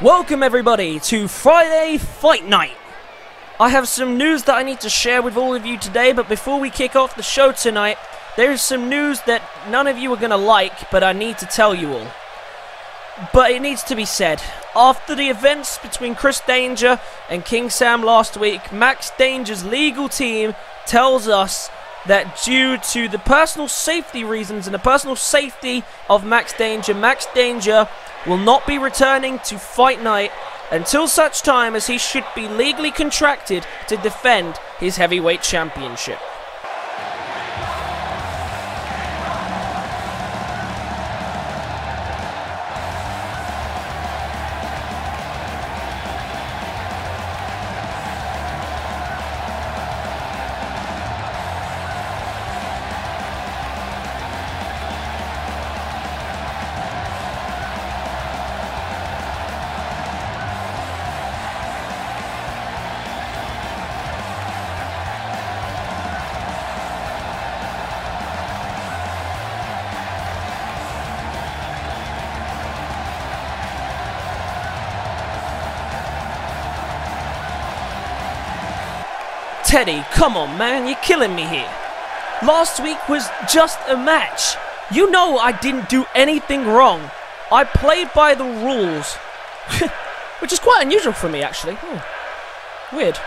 Welcome everybody to Friday Fight Night. I have some news that I need to share with all of you today, but before we kick off the show tonight, there is some news that none of you are going to like, but I need to tell you all. But it needs to be said. After the events between Chris Danger and King Sam last week, Max Danger's legal team tells us that due to the personal safety reasons and the personal safety of Max Danger will not be returning to Fight Night until such time as he should be legally contracted to defend his heavyweight championship. Teddy, come on man, you're killing me here. Last week was just a match. You know I didn't do anything wrong. I played by the rules. Which is quite unusual for me actually. Weird.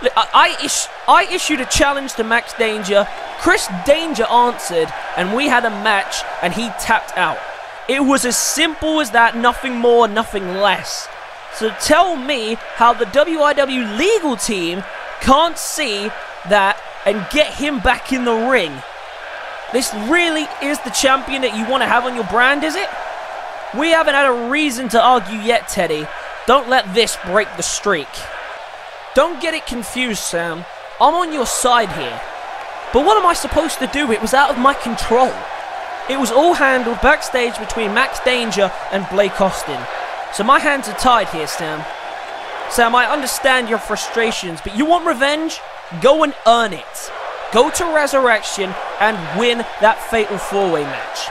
Look, I issued a challenge to Max Danger. Chris Danger answered and we had a match and he tapped out. It was as simple as that, nothing more, nothing less. So tell me how the WIW legal team can't see that and get him back in the ring. This really is the champion that you want to have on your brand, is it? We haven't had a reason to argue yet, Teddy. Don't let this break the streak. Don't get it confused, Sam. I'm on your side here. But what am I supposed to do? It was out of my control. It was all handled backstage between Max Danger and Blake Austin. So my hands are tied here, Sam. Sam, I understand your frustrations, but you want revenge? Go and earn it. Go to Resurrection and win that fatal four-way match.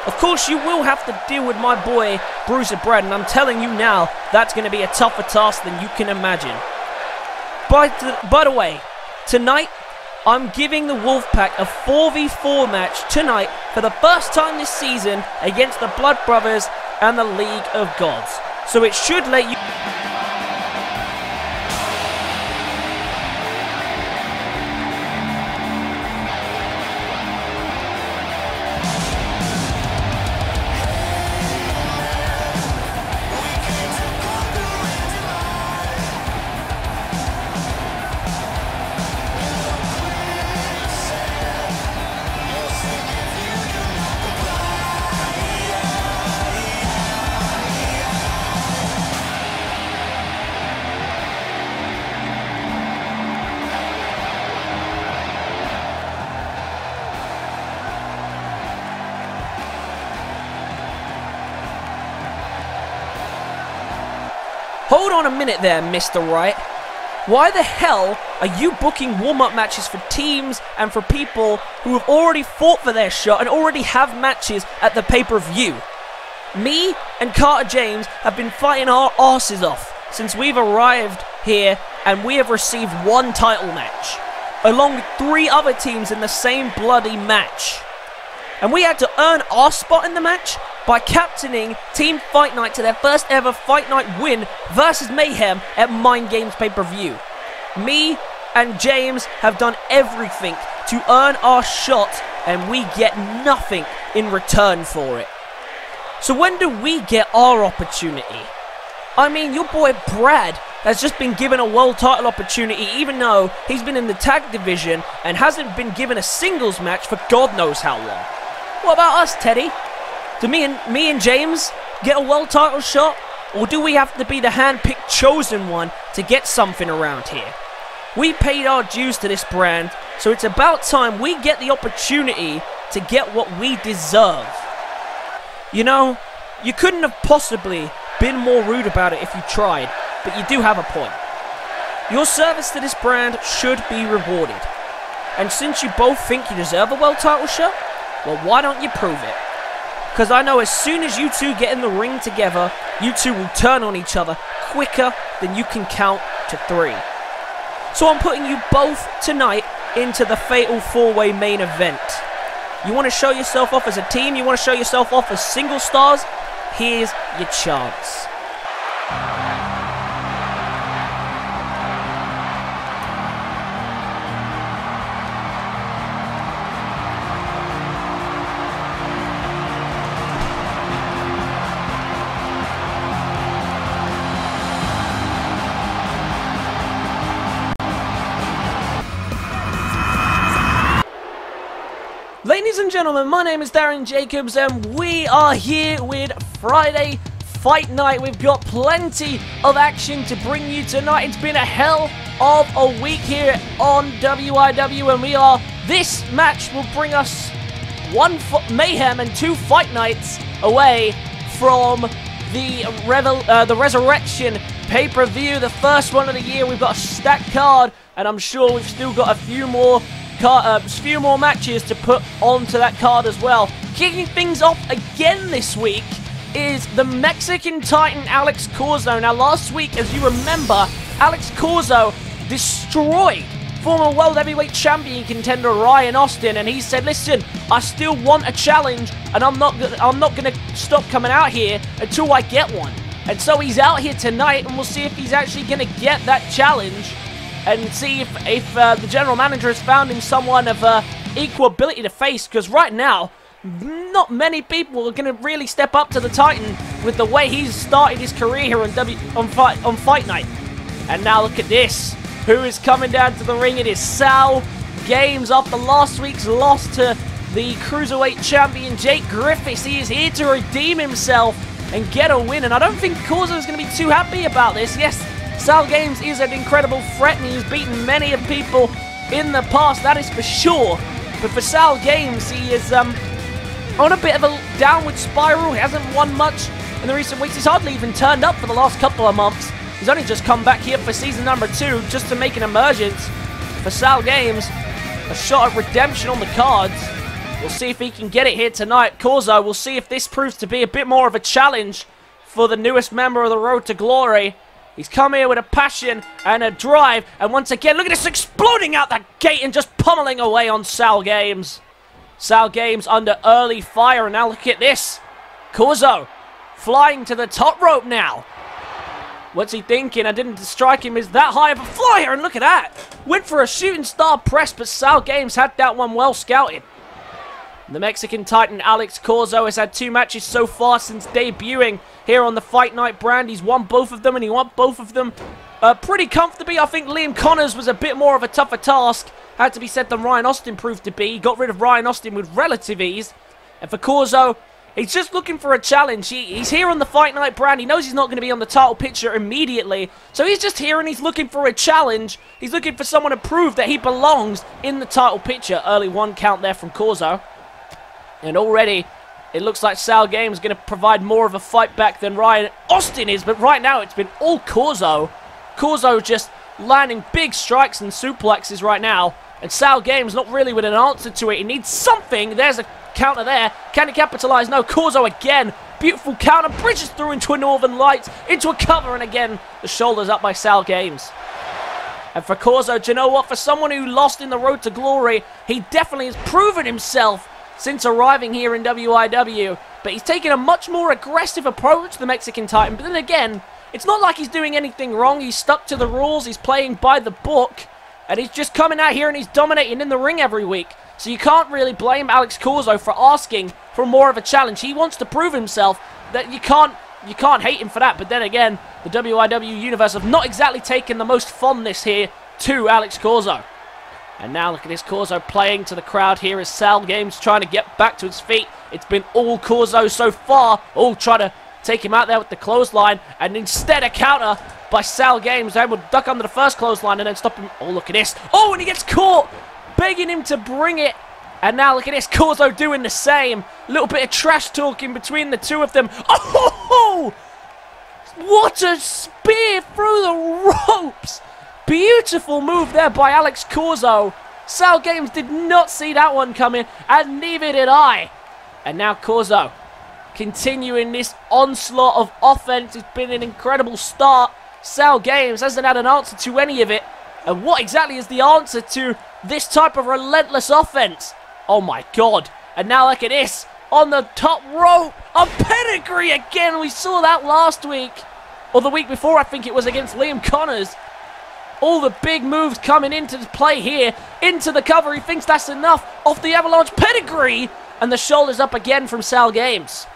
Of course, you will have to deal with my boy, Bruiser Brad, and I'm telling you now, that's going to be a tougher task than you can imagine. By the way, tonight, I'm giving the Wolfpac a 4v4 match tonight for the first time this season against the Blood Brothers and the League of Gods. So it should let you... Hold on a minute there, Mr. Wright. Why the hell are you booking warm-up matches for teams and for people who have already fought for their shot and already have matches at the pay-per-view? Me and Carter James have been fighting our asses off since we've arrived here and we have received one title match, along with 3 other teams in the same bloody match. And we had to earn our spot in the match by captaining Team Fight Night to their first ever Fight Night win versus Mayhem at Mind Games pay-per-view. Me and James have done everything to earn our shot and we get nothing in return for it. So when do we get our opportunity? I mean, your boy Brad has just been given a world title opportunity even though he's been in the tag division and hasn't been given a singles match for God knows how long. What about us, Teddy? Do me and James get a world title shot? Or do we have to be the hand-picked chosen one to get something around here? We paid our dues to this brand, so it's about time we get the opportunity to get what we deserve. You know, you couldn't have possibly been more rude about it if you tried, but you do have a point. Your service to this brand should be rewarded. And since you both think you deserve a world title shot, well, why don't you prove it? Because I know as soon as you two get in the ring together, you two will turn on each other quicker than you can count to 3. So I'm putting you both tonight into the Fatal 4-Way main event. You want to show yourself off as a team? You want to show yourself off as single stars? Here's your chance. Ladies and gentlemen, my name is Darren Jacobs and we are here with Friday Fight Night. We've got plenty of action to bring you tonight. It's been a hell of a week here on WIW and this match will bring us 1 Mayhem and 2 Fight Nights away from the Resurrection pay-per-view, the first one of the year. We've got a stacked card and I'm sure we've still got a few more matches to put onto that card as well. Kicking things off again this week is the Mexican Titan Alex Corzo. Now last week, as you remember, Alex Corzo destroyed former World Heavyweight Champion contender Ryan Austin, and he said, listen, I still want a challenge and I'm not gonna stop coming out here until I get one. And so he's out here tonight and we'll see if he's actually gonna get that challenge and see if the general manager has found him someone of equal ability to face, because right now, not many people are going to really step up to the Titan with the way he's started his career here on Fight Night. And now look at this. Who is coming down to the ring? It is SaLgames after last week's loss to the Cruiserweight champion Jake Griffiths. He is here to redeem himself and get a win, and I don't think Corzo is going to be too happy about this. Yes, SaLgames is an incredible threat and he's beaten many of people in the past, that is for sure. But for SaLgames, he is on a bit of a downward spiral. He hasn't won much in the recent weeks. He's hardly even turned up for the last couple of months. He's only just come back here for season number 2 just to make an emergence. For SaLgames, a shot at redemption on the cards. We'll see if he can get it here tonight. Corzo, we'll see if this proves to be a bit more of a challenge for the newest member of the Road to Glory. He's come here with a passion and a drive. And once again, look at this, exploding out the gate and just pummeling away on SaLgames. SaLgames under early fire. And now look at this. Corzo flying to the top rope now. What's he thinking? I didn't strike him as that high of a flyer. And look at that. Went for a shooting star press, but SaLgames had that one well scouted. The Mexican Titan Alex Corzo has had 2 matches so far since debuting here on the Fight Night brand. He's won both of them, and he won both of them pretty comfortably. I think Liam Connors was a bit more of a tougher task, had to be said, than Ryan Austin proved to be. He got rid of Ryan Austin with relative ease. And for Corzo, he's just looking for a challenge. He's here on the Fight Night brand. He knows he's not going to be on the title picture immediately. So he's just here and he's looking for a challenge. He's looking for someone to prove that he belongs in the title picture. Early 1 count there from Corzo. And already, it looks like SaLgames is going to provide more of a fight back than Ryan Austin is. But right now, it's been all Corzo. Corzo just landing big strikes and suplexes right now. And SaLgames not really with an answer to it. He needs something. There's a counter there. Can he capitalize? No. Corzo again. Beautiful counter. Bridges through into a Northern Lights. Into a cover. And again, the shoulders up by SaLgames. And for Corzo, do you know what? For someone who lost in the Road to Glory, he definitely has proven himself since arriving here in WIW, but he's taken a much more aggressive approach to the Mexican Titan. But then again, it's not like he's doing anything wrong. He's stuck to the rules, he's playing by the book, and he's just coming out here and he's dominating in the ring every week. So you can't really blame Alex Corzo for asking for more of a challenge. He wants to prove himself. That you can't hate him for that. But then again, the WIW universe have not exactly taken the most fondness here to Alex Corzo. And now look at this, Corzo playing to the crowd here as SaLgames trying to get back to his feet. It's been all Corzo so far. Oh, try to take him out there with the clothesline. And instead a counter by SaLgames. Able to duck under the first clothesline and then stop him. Oh, look at this. Oh, and he gets caught. Begging him to bring it. And now look at this, Corzo doing the same. A little bit of trash talking between the two of them. Oh! What a spear through the ropes. Beautiful move there by Alex Corzo. SaLgames did not see that one coming, and neither did I. And now Corzo continuing this onslaught of offense. It's been an incredible start. SaLgames hasn't had an answer to any of it. And what exactly is the answer to this type of relentless offense? Oh my god. And now look at this. On the top rope. A pedigree again. We saw that last week. Or the week before, I think it was against Liam Connors. All the big moves coming into play here. Into the cover. He thinks that's enough. Off the avalanche pedigree. And the shoulders up again from SaLgames.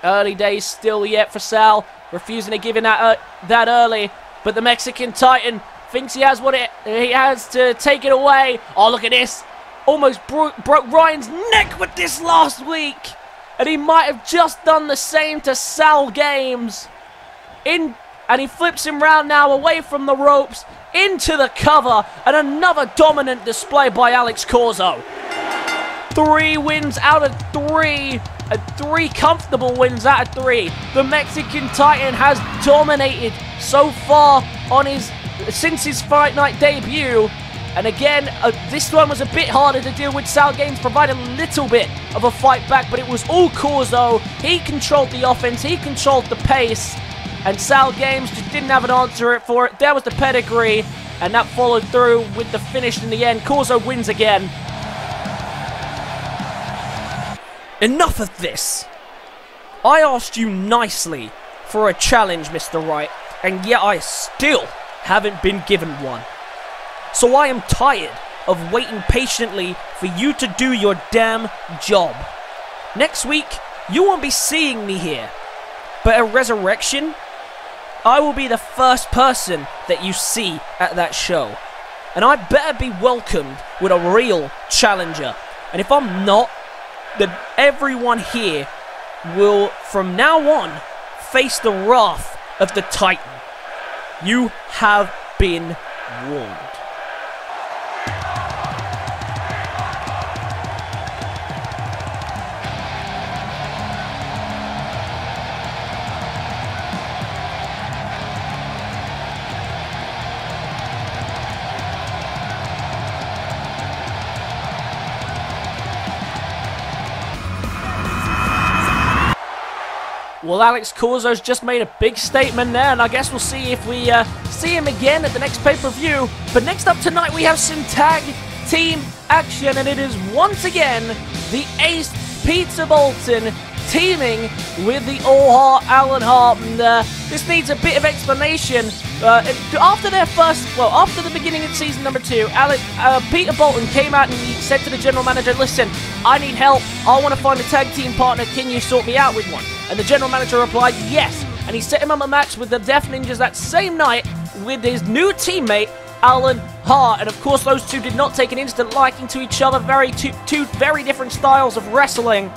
Early days still yet for Sal. Refusing to give him that early. But the Mexican Titan thinks he has he has to take it away. Oh, look at this. Almost broke Ryan's neck with this last week. And he might have just done the same to SaLgames. And he flips him round now away from the ropes. Into the cover. And another dominant display by Alex Corzo. 3 wins out of 3. And 3 comfortable wins out of 3. The Mexican Titan has dominated so far on since his Fight Night debut. And again, this one was a bit harder to deal with. SaLgames provided a little bit of a fight back, but it was all Corzo. He controlled the offense, he controlled the pace, and SaLgames just didn't have an answer for it. There was the pedigree, and that followed through with the finish in the end. Corzo wins again. Enough of this. I asked you nicely for a challenge, Mr. Wright, and yet I still haven't been given one. So I am tired of waiting patiently for you to do your damn job. Next week, you won't be seeing me here. But at Resurrection, I will be the first person that you see at that show. And I better be welcomed with a real challenger. And if I'm not, then everyone here will, from now on, face the wrath of the Titan. You have been warned. Well, Alex Corzo's just made a big statement there, and I guess we'll see if we see him again at the next pay-per-view. But next up tonight, we have some tag team action, and it is once again the ace Peter Bolton teaming with the all-Hart Alan Hart. And this needs a bit of explanation. After the beginning of season number 2, Peter Bolton came out and he said to the general manager, listen, I need help. I want to find a tag team partner. Can you sort me out with one? And the general manager replied, yes. And he set him up a match with the Death Ninjas that same night with his new teammate, Alan Hart. And of course, those two did not take an instant liking to each other. Two very different styles of wrestling.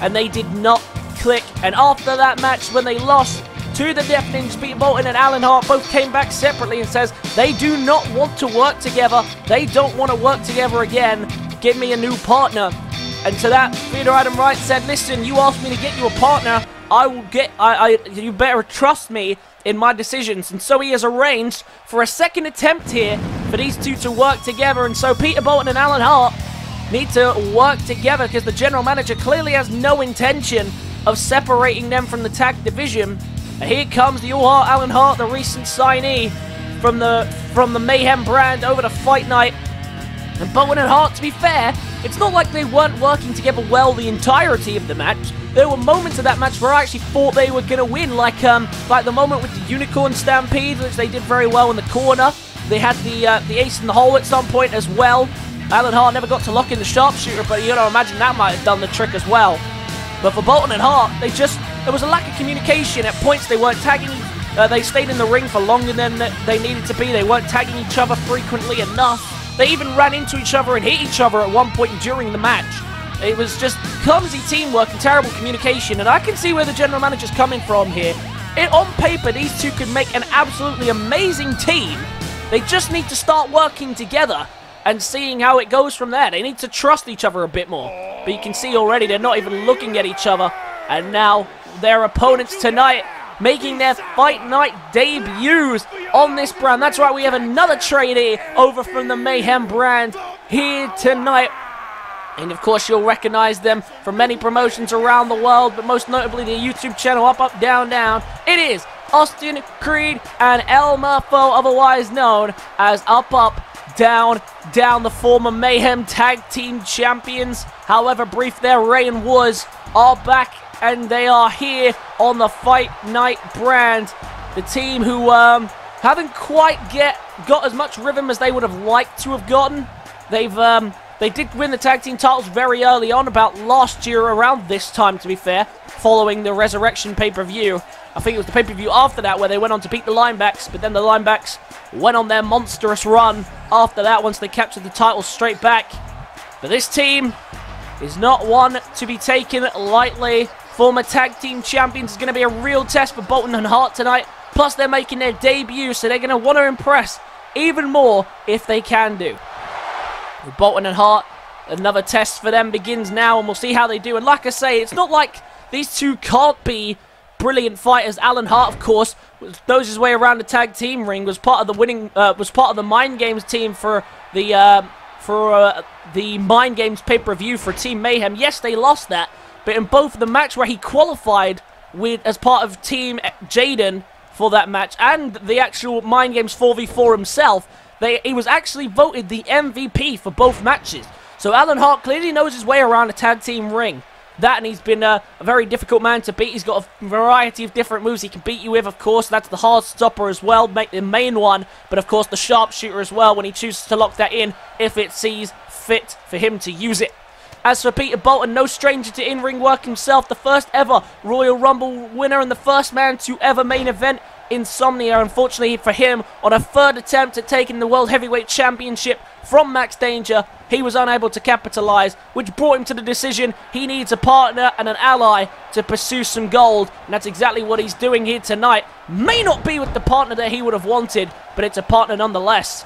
And they did not click. And after that match, when they lost to the Death Ninjas, Peter Bolton and Alan Hart both came back separately and says they do not want to work together. They don't want to work together again. Give me a new partner. And to that, Theodore Adam-Wright said, listen, you asked me to get you a partner. You better trust me in my decisions. And so he has arranged for a second attempt here for these two to work together. And so Peter Bolton and Alan Hart need to work together because the general manager clearly has no intention of separating them from the tag division. And here comes the all-Hart Alan Hart, the recent signee from the Mayhem brand over to Fight Night. And Bolton and Hart, to be fair, it's not like they weren't working together well the entirety of the match. There were moments of that match where I actually thought they were going to win, like the moment with the Unicorn Stampede, which they did very well in the corner. They had the ace in the hole at some point as well. Alan Hart never got to lock in the sharpshooter, but you gotta imagine that might have done the trick as well. But for Bolton and Hart, there was a lack of communication. At points they weren't tagging, they stayed in the ring for longer than they needed to be. They weren't tagging each other frequently enough. They even ran into each other and hit each other at one point during the match. It was just clumsy teamwork and terrible communication, and I can see where the general manager's coming from here. On paper, these two could make an absolutely amazing team. They just need to start working together and seeing how it goes from there. They need to trust each other a bit more. But you can see already they're not even looking at each other. And now their opponents tonight making their Fight Night debuts on this brand. That's right, we have another trainee over from the Mayhem brand here tonight. And of course, you'll recognize them from many promotions around the world, but most notably the YouTube channel UpUpDownDown. It is Austin, Creed, and El Murpho, otherwise known as UpUpDownDown, the former Mayhem Tag Team Champions. However brief their reign was, are back, and they are here on the Fight Night brand. The team who haven't quite got as much rhythm as they would have liked to have gotten. They did win the tag team titles very early on, about last year around this time, to be fair, following the Resurrection pay-per-view. I think it was the pay-per-view after that where they went on to beat the Linebacks, but then the Linebacks went on their monstrous run after that once they captured the titles straight back. But this team is not one to be taken lightly. Former tag team champions is going to be a real test for Bolton and Hart tonight. Plus, they're making their debut, so they're going to want to impress even more if they can do. With Bolton and Hart, another test for them begins now, and we'll see how they do. And like I say, it's not like these two can't be brilliant fighters. Alan Hart, of course, knows his way around the tag team ring. Was part of the Mind Games team for the Mind Games pay-per-view for Team Mayhem. Yes, they lost that, but in both the match where he qualified as part of Team Jayden for that match, and the actual Mind Games 4v4 himself, he was actually voted the MVP for both matches. So Alan Hart clearly knows his way around a tag team ring. That, and he's been a very difficult man to beat. He's got a variety of different moves he can beat you with, of course. That's the hard stopper as well, the main one. But of course the sharpshooter as well, when he chooses to lock that in, if it sees fit for him to use it. As for Peter Bolton, no stranger to in-ring work himself. The first ever Royal Rumble winner and the first man to ever main event Insomnia, unfortunately for him, on a third attempt at taking the World Heavyweight Championship from Max Danger, he was unable to capitalize, which brought him to the decision he needs a partner and an ally to pursue some gold, and that's exactly what he's doing here tonight. May not be with the partner that he would have wanted, but it's a partner nonetheless.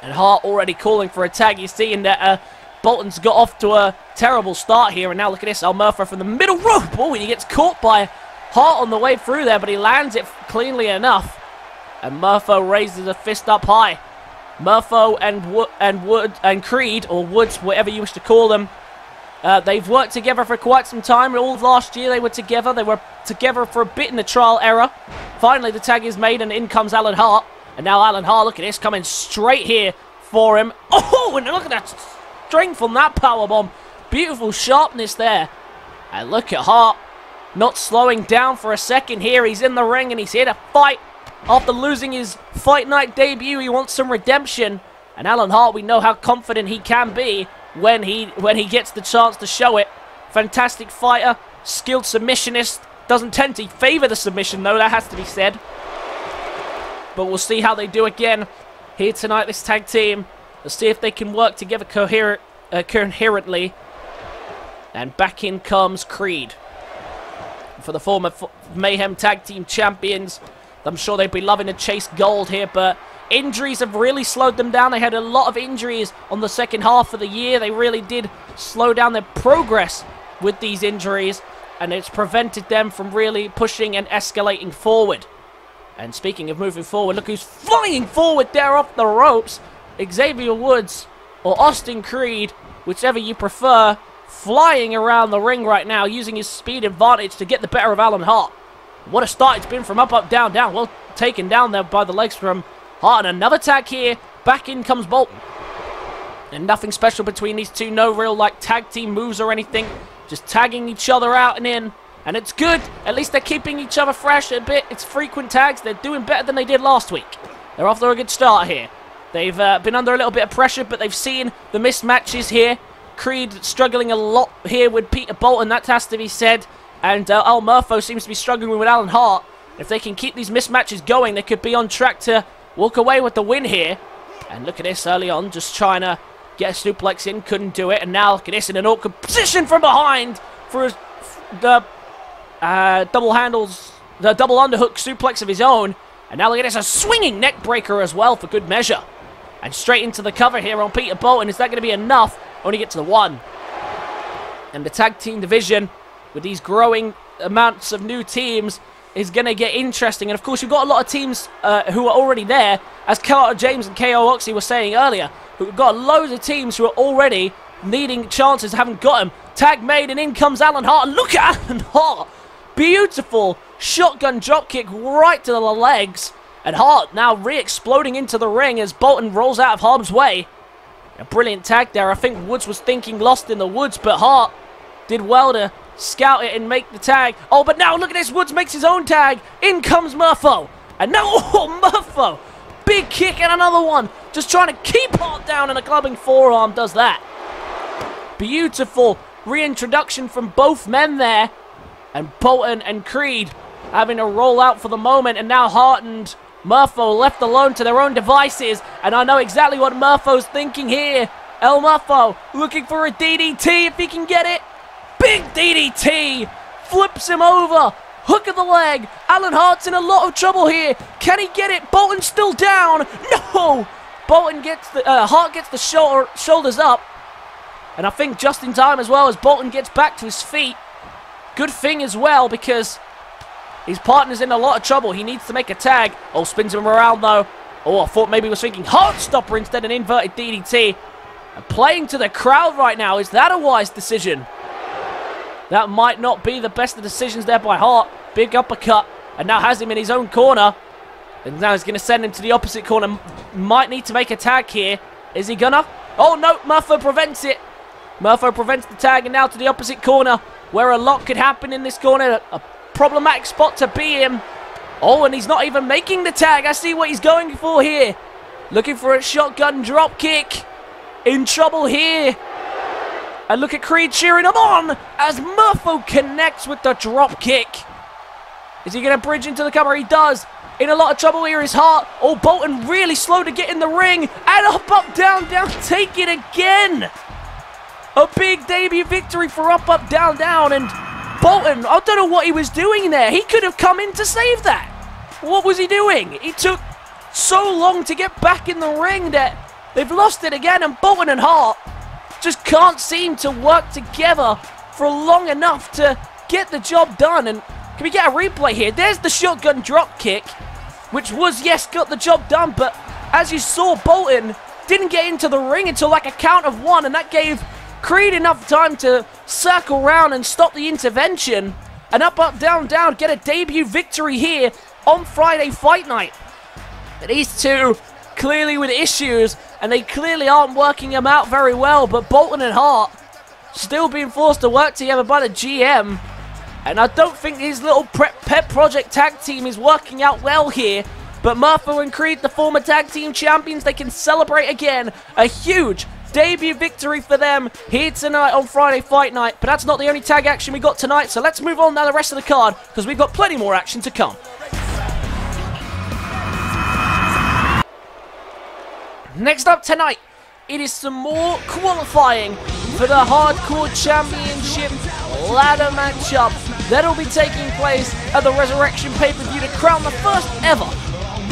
And Hart already calling for a tag. You're seeing that Bolton's got off to a terrible start here, and now look at this, El Murpho from the middle rope. Oh, he gets caught by Hart on the way through there, but he lands it cleanly enough. And Murpho raises a fist up high. Murpho and Creed, or Woods, whatever you wish to call them, they've worked together for quite some time. All of last year they were together. They were together for a bit in the trial era. Finally, the tag is made, and in comes Alan Hart. And now Alan Hart, look at this, coming straight here for him. Oh, and look at that strength on that powerbomb. Beautiful sharpness there. And look at Hart. Not slowing down for a second here. He's in the ring and he's here to fight. After losing his Fight Night debut, he wants some redemption. And Alan Hart, we know how confident he can be when he gets the chance to show it. Fantastic fighter, skilled submissionist. Doesn't tend to favor the submission though, that has to be said. But we'll see how they do again here tonight, this tag team. Let's see if they can work together coherently. And back in comes Creed. For the former Mayhem Tag Team Champions. I'm sure they'd be loving to chase gold here, but injuries have really slowed them down. They had a lot of injuries on the second half of the year. They really did slow down their progress with these injuries, and it's prevented them from really pushing and escalating forward. And speaking of moving forward, look who's flying forward there off the ropes. Xavier Woods or Austin Creed, whichever you prefer, flying around the ring right now, using his speed advantage to get the better of Alan Hart. What a start it's been from UpUpDownDown. Well taken down there by the legs from Hart. And another tag here. Back in comes Bolton. And nothing special between these two. No real like tag team moves or anything. Just tagging each other out and in. And it's good. At least they're keeping each other fresh a bit. It's frequent tags. They're doing better than they did last week. They're off to a good start here. They've been under a little bit of pressure, but they've seen the mismatches here. Creed struggling a lot here with Peter Bolton, that has to be said. And El Murpho seems to be struggling with Alan Hart. If they can keep these mismatches going, they could be on track to walk away with the win here. And look at this early on, just trying to get a suplex in, couldn't do it. And now look at this in an awkward position from behind for the double underhook suplex of his own. And now look at this, a swinging neck breaker as well for good measure. And straight into the cover here on Peter Bolton. Is that going to be enough? Only get to the one. And the tag team division, with these growing amounts of new teams, is going to get interesting. And of course, you've got a lot of teams who are already there, as Carter James and KO Oxley were saying earlier. We've got loads of teams who are already needing chances, haven't got him. Tag made, and in comes Alan Hart. And look at Alan Hart. Beautiful shotgun dropkick right to the legs. And Hart now re-exploding into the ring as Bolton rolls out of harm's way. A brilliant tag there. I think Woods was thinking lost in the woods, but Hart did well to scout it and make the tag. Oh, but now look at this. Woods makes his own tag. In comes Murpho. And now, oh, Murpho. Big kick and another one. Just trying to keep Hart down, and a clubbing forearm does that. Beautiful reintroduction from both men there. And Bolton and Creed having to roll out for the moment. And now Hart and Murpho left alone to their own devices. And I know exactly what Murpho's thinking here. El Murpho looking for a DDT if he can get it. Big DDT. Flips him over. Hook of the leg. Alan Hart's in a lot of trouble here. Can he get it? Bolton's still down. No. Bolton gets the Hart gets the shoulders up. And I think just in time as well as Bolton gets back to his feet. Good thing as well because his partner's in a lot of trouble. He needs to make a tag. Oh, spins him around though. Oh, I thought maybe he was thinking Heart Stopper instead of an inverted DDT. And playing to the crowd right now. Is that a wise decision? That might not be the best of decisions there by Hart. Big uppercut. And now has him in his own corner. And now he's going to send him to the opposite corner. Might need to make a tag here. Is he gonna? Oh, no. Murpho prevents it. Murpho prevents the tag. And now to the opposite corner, where a lot could happen in this corner. A problematic spot to be in. Oh, and he's not even making the tag. I see what he's going for here. Looking for a shotgun drop kick. In trouble here. And look at Creed cheering him on as Murpho connects with the drop kick. Is he going to bridge into the cover? He does. In a lot of trouble here is Hart. Oh, Bolton really slow to get in the ring. And up, down, down. Take it again. A big debut victory for UpUpDownDown. And Bolton, I don't know what he was doing there. He could have come in to save that. What was he doing? He took so long to get back in the ring that they've lost it again. And Bolton and Hart just can't seem to work together for long enough to get the job done. And can we get a replay here? There's the shotgun drop kick, which was, yes, got the job done. But as you saw, Bolton didn't get into the ring until like a count of one. And that gave Creed enough time to circle around and stop the intervention. And UpUpDownDown get a debut victory here on Friday Fight Night. These two clearly with issues, and they clearly aren't working them out very well. But Bolton and Hart still being forced to work together by the GM. And I don't think his little pet project tag team is working out well here. But Murpho and Creed, the former tag team champions, they can celebrate again. A huge debut victory for them here tonight on Friday Fight Night. But that's not the only tag action we got tonight. So let's move on now to the rest of the card, because we've got plenty more action to come. Next up tonight, it is some more qualifying for the Hardcore Championship ladder matchup that'll be taking place at the Resurrection pay-per-view to crown the first ever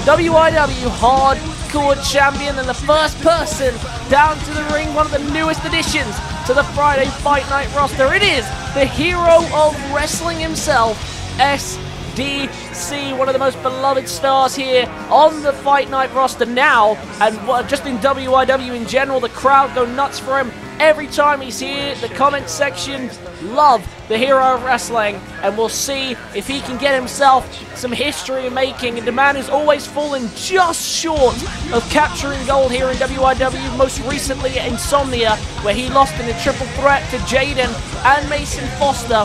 WIW Hardcore Champion and the first person down to the ring, one of the newest additions to the Friday Fight Night roster. It is the hero of wrestling himself, SDC, one of the most beloved stars here on the Fight Night roster now, and just in WIW in general. The crowd go nuts for him every time he's here. The comment section love the hero of wrestling, and we'll see if he can get himself some history making. And the man has always fallen just short of capturing gold here in WIW, most recently at Insomnia, where he lost in a triple threat to Jayden and Mason Foster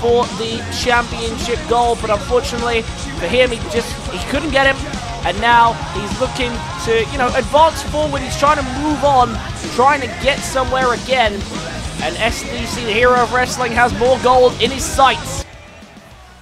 for the championship gold. But unfortunately for him, he couldn't get him, and now he's looking to, advance forward. He's trying to move on, trying to get somewhere again. And SDC, the hero of wrestling, has more gold in his sights.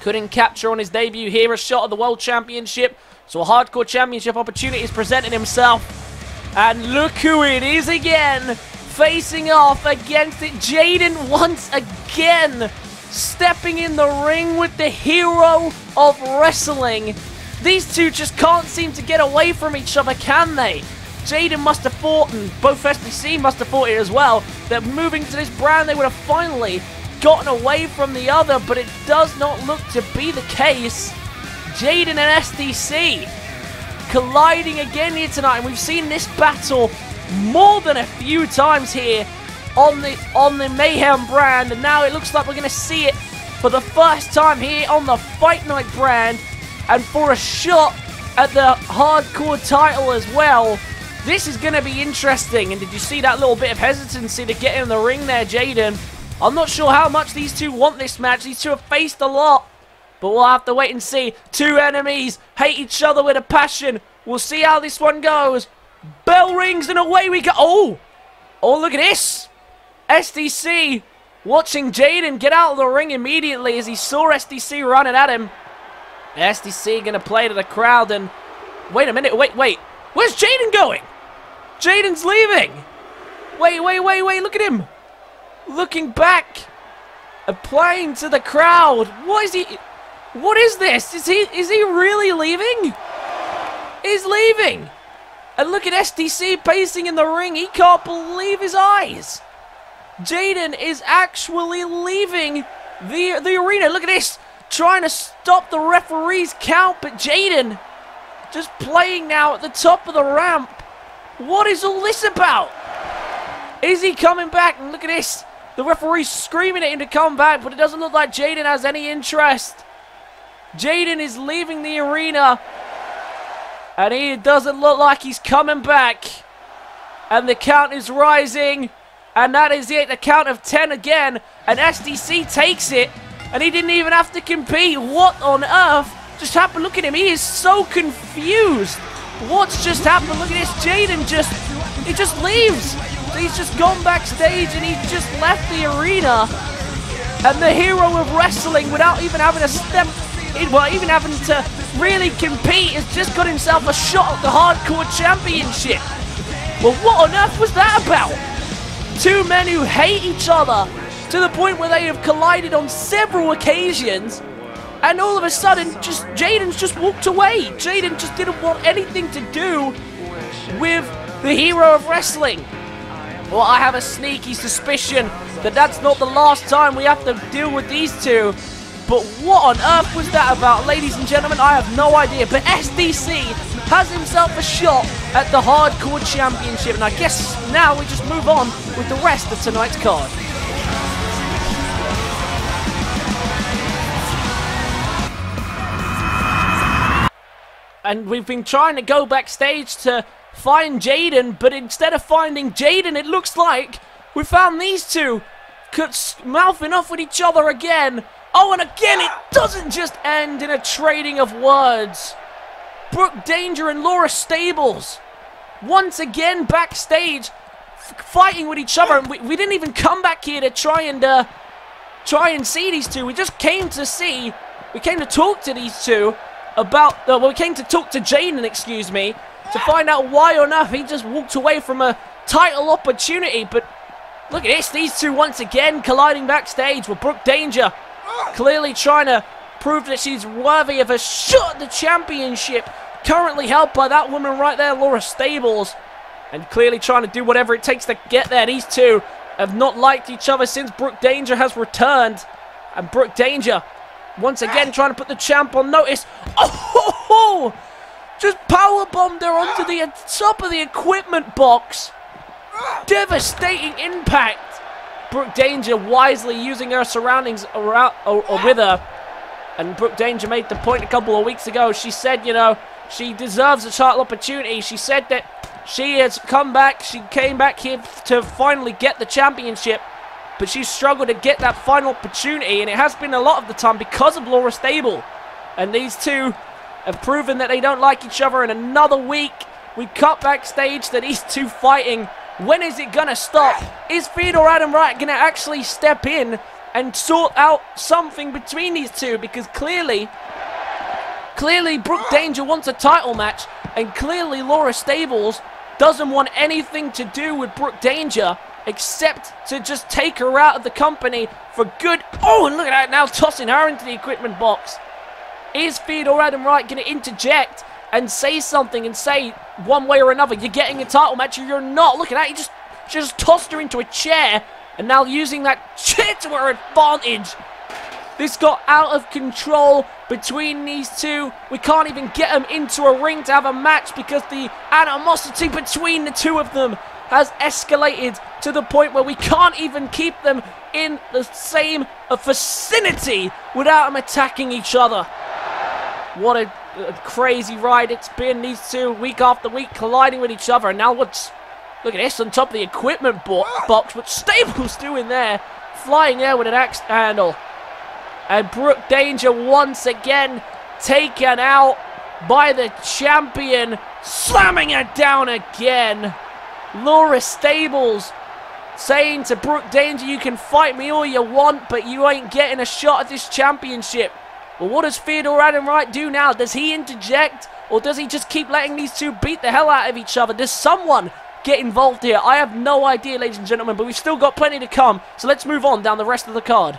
Couldn't capture on his debut here a shot at the World Championship, so a Hardcore Championship opportunity is presenting himself. And look who it is again, facing off against it. Jayden once again, stepping in the ring with the hero of wrestling. These two just can't seem to get away from each other, can they? Jayden must have thought, and both SDC must have thought it as well, that moving to this brand they would have finally gotten away from the other, but it does not look to be the case. Jayden and SDC colliding again here tonight, and we've seen this battle more than a few times here on the Mayhem brand, and now it looks like we're going to see it for the first time here on the Fight Night brand, and for a shot at the hardcore title as well. This is going to be interesting. And did you see that little bit of hesitancy to get in the ring there, Jayden? I'm not sure how much these two want this match. These two have faced a lot, but we'll have to wait and see. Two enemies hate each other with a passion. We'll see how this one goes. Bell rings and away we go. Oh, look at this. SDC watching Jayden get out of the ring immediately as he saw SDC running at him. SDC going to play to the crowd, and wait a minute, wait. Where's Jayden going? Jayden's leaving. Wait, look at him. Looking back and playing to the crowd. What is this? Is he really leaving? He's leaving. And look at SDC pacing in the ring. He can't believe his eyes. Jayden is actually leaving the arena. Look at this. Trying to stop the referee's count, but Jayden just playing now at the top of the ramp. What is all this about? Is he coming back? And look at this. The referee's screaming at him to come back, but it doesn't look like Jayden has any interest. Jayden is leaving the arena, and he doesn't look like he's coming back. And the count is rising, and that is it. The count of 10 again, and SDC takes it. And he didn't even have to compete. What on earth just happened? Look at him. He is so confused. What's just happened? Look at this. Jayden he just leaves. He's just gone backstage and he just left the arena. And the hero of wrestling, without even having to step in, well, even having to really compete, has just got himself a shot at the Hardcore Championship. Well, what on earth was that about? Two men who hate each other to the point where they have collided on several occasions, and all of a sudden, Jayden's just walked away. Jayden just didn't want anything to do with the hero of wrestling. Well, I have a sneaky suspicion that that's not the last time we have to deal with these two. But what on earth was that about, ladies and gentlemen? I have no idea. But SDC has himself a shot at the Hardcore Championship, and I guess now we just move on with the rest of tonight's card. And we've been trying to go backstage to find Jayden, but instead of finding Jayden, it looks like we found these two mouthing off with each other again. Oh, and again, it doesn't just end in a trading of words. Brooke Danger and Laura Stables, once again backstage, fighting with each other. And we didn't even come back here to try and see these two. We just came to talk to these two about, we came to talk to Jayden, excuse me, to find out why on earth he just walked away from a title opportunity. But look at this, these two once again colliding backstage with Brooke Danger, clearly trying to prove that she's worthy of a shot at the championship, currently held by that woman right there, Laura Stables, and clearly trying to do whatever it takes to get there. These two have not liked each other since Brooke Danger has returned, and Brooke Danger once again trying to put the champ on notice. Oh, just powerbombed her onto the top of the equipment box. Devastating impact. Brooke Danger wisely using her surroundings around, with her. And Brooke Danger made the point a couple of weeks ago. She said, you know, she deserves a title opportunity. She said that she has come back. She came back here to finally get the championship, but she's struggled to get that final opportunity, and it has been a lot of the time because of Laura Stable. And these two have proven that they don't like each other. In another week, we cut backstage to these two fighting. When is it going to stop? Is Theodore Adam-Wright going to actually step in and sort out something between these two? Because clearly Brooke Danger wants a title match, and clearly Laura Stables doesn't want anything to do with Brooke Danger except to just take her out of the company for good. Oh, and look at that, now tossing her into the equipment box. Is Theodore Adam-Wright going to interject and say something and say one way or another, you're getting a title match or you're not? Look at that, he just tossed her into a chair, and now using that chair to her advantage. This got out of control between these two. We can't even get them into a ring to have a match because the animosity between the two of them has escalated to the point where we can't even keep them in the same vicinity without them attacking each other. What a crazy ride it's been, these two, week after week, colliding with each other. And now look at this on top of the equipment box, what Stable's doing there, flying there with an axe handle. And Brooke Danger once again taken out by the champion, slamming her down again. Laura Stables saying to Brooke Danger, you can fight me all you want, but you ain't getting a shot at this championship. Well, what does Theodore Adam-Wright do now? Does he interject, or does he just keep letting these two beat the hell out of each other? Does someone get involved here? I have no idea, ladies and gentlemen, but we've still got plenty to come, so let's move on down the rest of the card.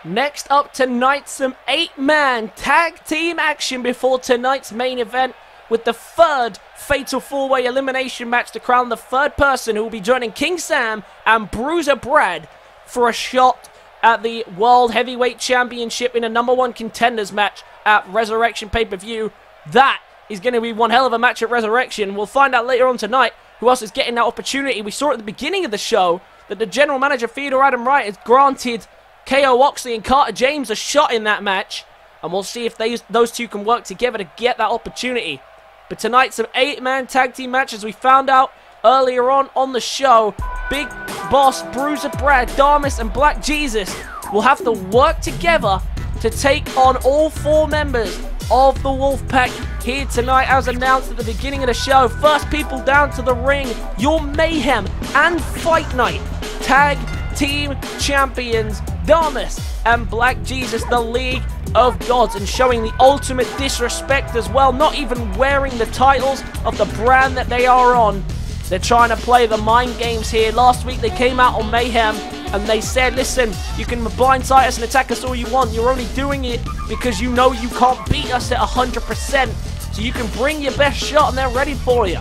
Next up tonight, some 8-man tag team action before tonight's main event, with the third Fatal 4-Way elimination match to crown the third person who will be joining King Sam and Bruiser Brad for a shot at the World Heavyweight Championship in a #1 contenders match at Resurrection pay-per-view. That is going to be one hell of a match at Resurrection. We'll find out later on tonight who else is getting that opportunity. We saw at the beginning of the show that the general manager, Theodore Adam-Wright, has granted KO Oxley and Carter James a shot in that match, and we'll see if those two can work together to get that opportunity. But tonight, some 8-man tag team matches. We found out earlier on the show, Big Boss, Bruiser Brad, Darmus, and Black Jesus will have to work together to take on all 4 members of the Wolfpac here tonight, as announced at the beginning of the show. First people down to the ring, your Mayhem and Fight Night Tag Team Champions, Darmus and Black Jesus, the League of Gods, and showing the ultimate disrespect as well, not even wearing the titles of the brand that they are on. They're trying to play the mind games here. Last week they came out on Mayhem and they said, listen, you can blindside us and attack us all you want. You're only doing it because you know you can't beat us at 100%. So you can bring your best shot and they're ready for you.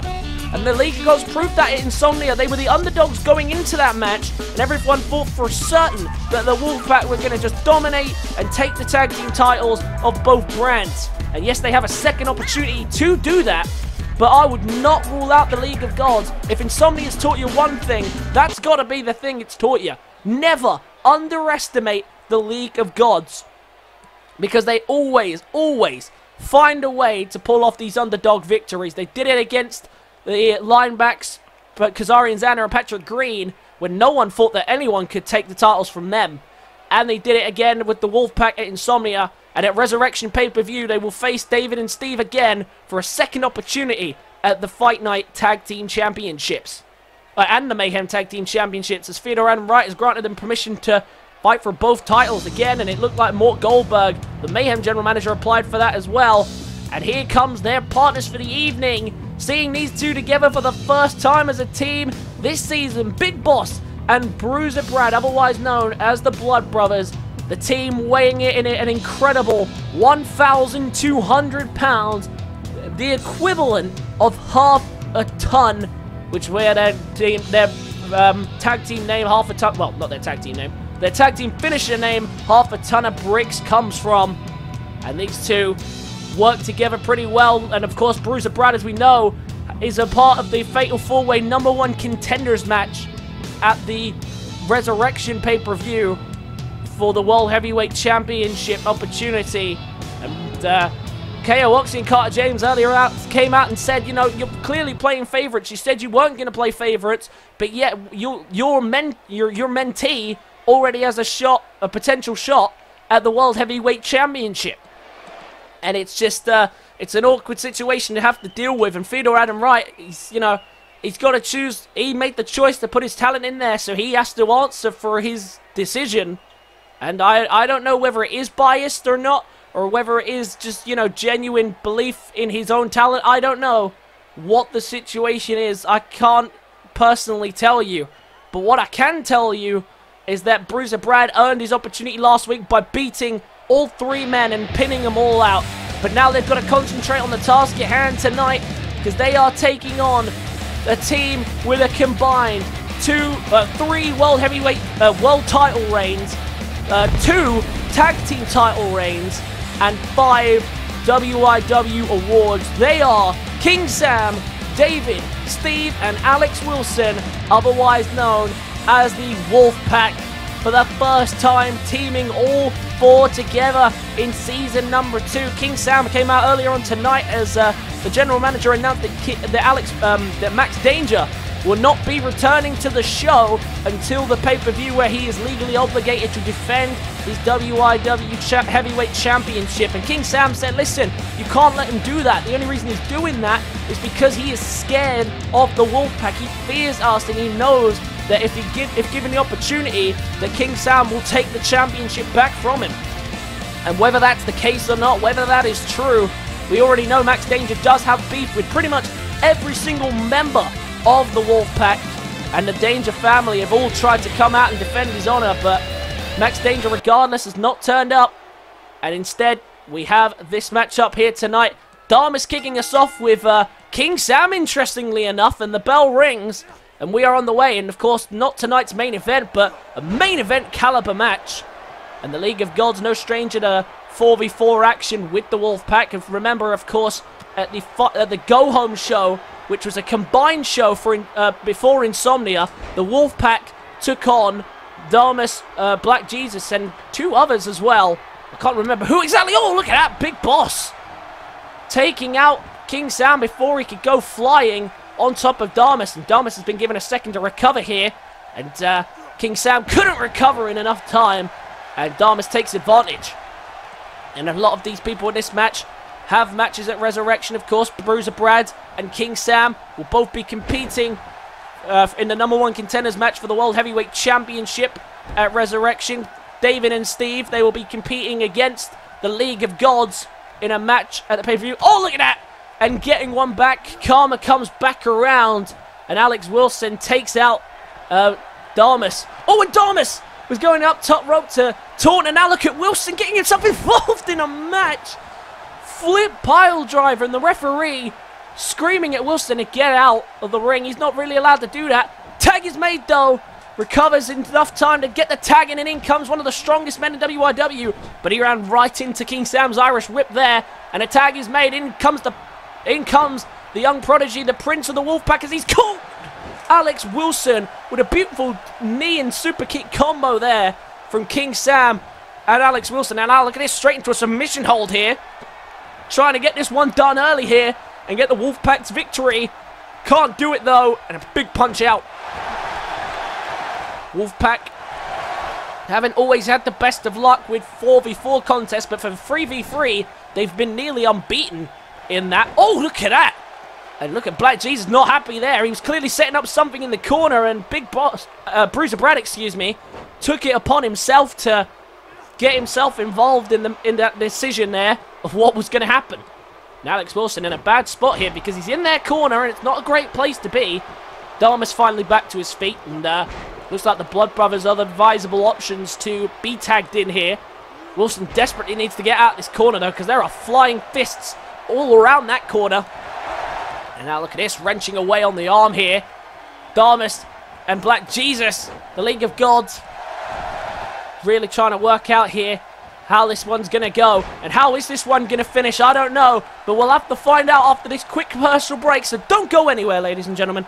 And the League of Gods proved that at Insomnia. They were the underdogs going into that match, and everyone thought for certain that the Wolfpac were going to just dominate and take the tag team titles of both brands. And yes, they have a second opportunity to do that, but I would not rule out the League of Gods. If Insomnia's taught you one thing, that's got to be the thing it's taught you. Never underestimate the League of Gods, because they always find a way to pull off these underdog victories. They did it against the linebacks, but Kazarian Zana and Patrick Green, when no one thought that anyone could take the titles from them. And they did it again with the Wolfpac at Insomnia. And at Resurrection pay-per-view, they will face David and Steve again for a second opportunity at the Fight Night Tag Team Championships. And the Mayhem Tag Team Championships, as Theodore Adam-Wright has granted them permission to fight for both titles again. And it looked like Mort Goldberg, the Mayhem general manager, applied for that as well. And here comes their partners for the evening. Seeing these two together for the first time as a team this season, Big Boss and Bruiser Brad, otherwise known as the Blood Brothers. The team weighing it in an incredible 1,200 pounds, the equivalent of half a ton, which where their tag team name, half a ton, well, not their tag team name, their tag team finisher name, half a ton of bricks, comes from. And these two work together pretty well, and of course Bruiser Brad, as we know, is a part of the Fatal 4-Way #1 contenders match at the Resurrection pay-per-view for the World Heavyweight Championship opportunity. And KO Oxley and Carter James earlier came out and said, you know, you're clearly playing favorites. You said you weren't going to play favorites, but yet your mentee already has a potential shot at the World Heavyweight Championship. And it's just, it's an awkward situation to have to deal with. And Theodore Adam-Wright, he's got to choose. He made the choice to put his talent in there, so he has to answer for his decision. And I don't know whether it is biased or not, or whether it is just, you know, genuine belief in his own talent. I don't know what the situation is. I can't personally tell you. But what I can tell you is that Bruiser Brad earned his opportunity last week by beating all 3 men and pinning them all out. But now they've got to concentrate on the task at hand tonight, because they are taking on a team with a combined 3 World Heavyweight World title reigns, 2 Tag Team title reigns, and 5 WIW awards. They are King Sam, David, Steve, and Alex Wilson, otherwise known as the Wolfpac, for the first time teaming all four together in season number 2. King Sam came out earlier on tonight as the general manager announced that Max Danger will not be returning to the show until the pay-per-view, where he is legally obligated to defend his WIW Heavyweight Championship. And King Sam said, listen, you can't let him do that. The only reason he's doing that is because he is scared of the Wolfpac. He fears us, and he knows that if given the opportunity, that King Sam will take the championship back from him. And whether that's the case or not, whether that is true, we already know Max Danger does have beef with pretty much every single member of the Wolfpac, and the Danger family have all tried to come out and defend his honor, but Max Danger, regardless, has not turned up. And instead, we have this matchup here tonight. Dharma's kicking us off with King Sam, interestingly enough, and the bell rings, and we are on the way. And of course, not tonight's main event, but a main event caliber match. And the League of Gods, no stranger to 4v4 action with the Wolfpac. And remember, of course, at the Go Home show, which was a combined show for before Insomnia, the Wolfpac took on Damas, Black Jesus, and 2 others as well. I can't remember who exactly. Oh, look at that, Big Boss taking out King Sam before he could go flying on top of Damas. And Damas has been given a second to recover here, and King Sam couldn't recover in enough time, and Damas takes advantage. And a lot of these people in this match have matches at Resurrection, of course. Bruiser Brad and King Sam will both be competing in the #1 contenders match for the World Heavyweight Championship at Resurrection. David and Steve, they will be competing against the League of Gods in a match at the pay-per-view. Oh, look at that! And getting one back. Karma comes back around, and Alex Wilson takes out Damas. Oh, and Damas was going up top rope to taunt, and now look at Wilson getting himself involved in a match. Flip pile driver, and the referee screaming at Wilson to get out of the ring. He's not really allowed to do that. Tag is made though. Recovers in enough time to get the tag in, and in comes one of the strongest men in WIW. But he ran right into King Sam's Irish whip there, and a tag is made. In comes the young prodigy, the Prince of the Wolfpac, as he's caught Alex Wilson with a beautiful knee and super kick combo there from King Sam and Alex Wilson. And now look at this, straight into a submission hold here. Trying to get this one done early here and get the Wolfpac's victory. Can't do it though, and a big punch out. Wolfpac haven't always had the best of luck with 4v4 contests, but for 3v3, they've been nearly unbeaten in that. Oh, look at that! And look at Black Jesus, not happy there. He was clearly setting up something in the corner, and Big Boss, Bruiser Brad, excuse me, took it upon himself to get himself involved in that decision there of what was going to happen. And Alex Wilson in a bad spot here because he's in their corner, and it's not a great place to be. Dharma's finally back to his feet, and looks like the Blood Brothers are the advisable options to be tagged in here. Wilson desperately needs to get out of this corner though, because there are flying fists all around that corner. And now look at this, wrenching away on the arm here. Dharmas and Black Jesus, the League of Gods, really trying to work out here how this one's going to go. And how is this one going to finish? I don't know. But we'll have to find out after this quick commercial break. So don't go anywhere, ladies and gentlemen.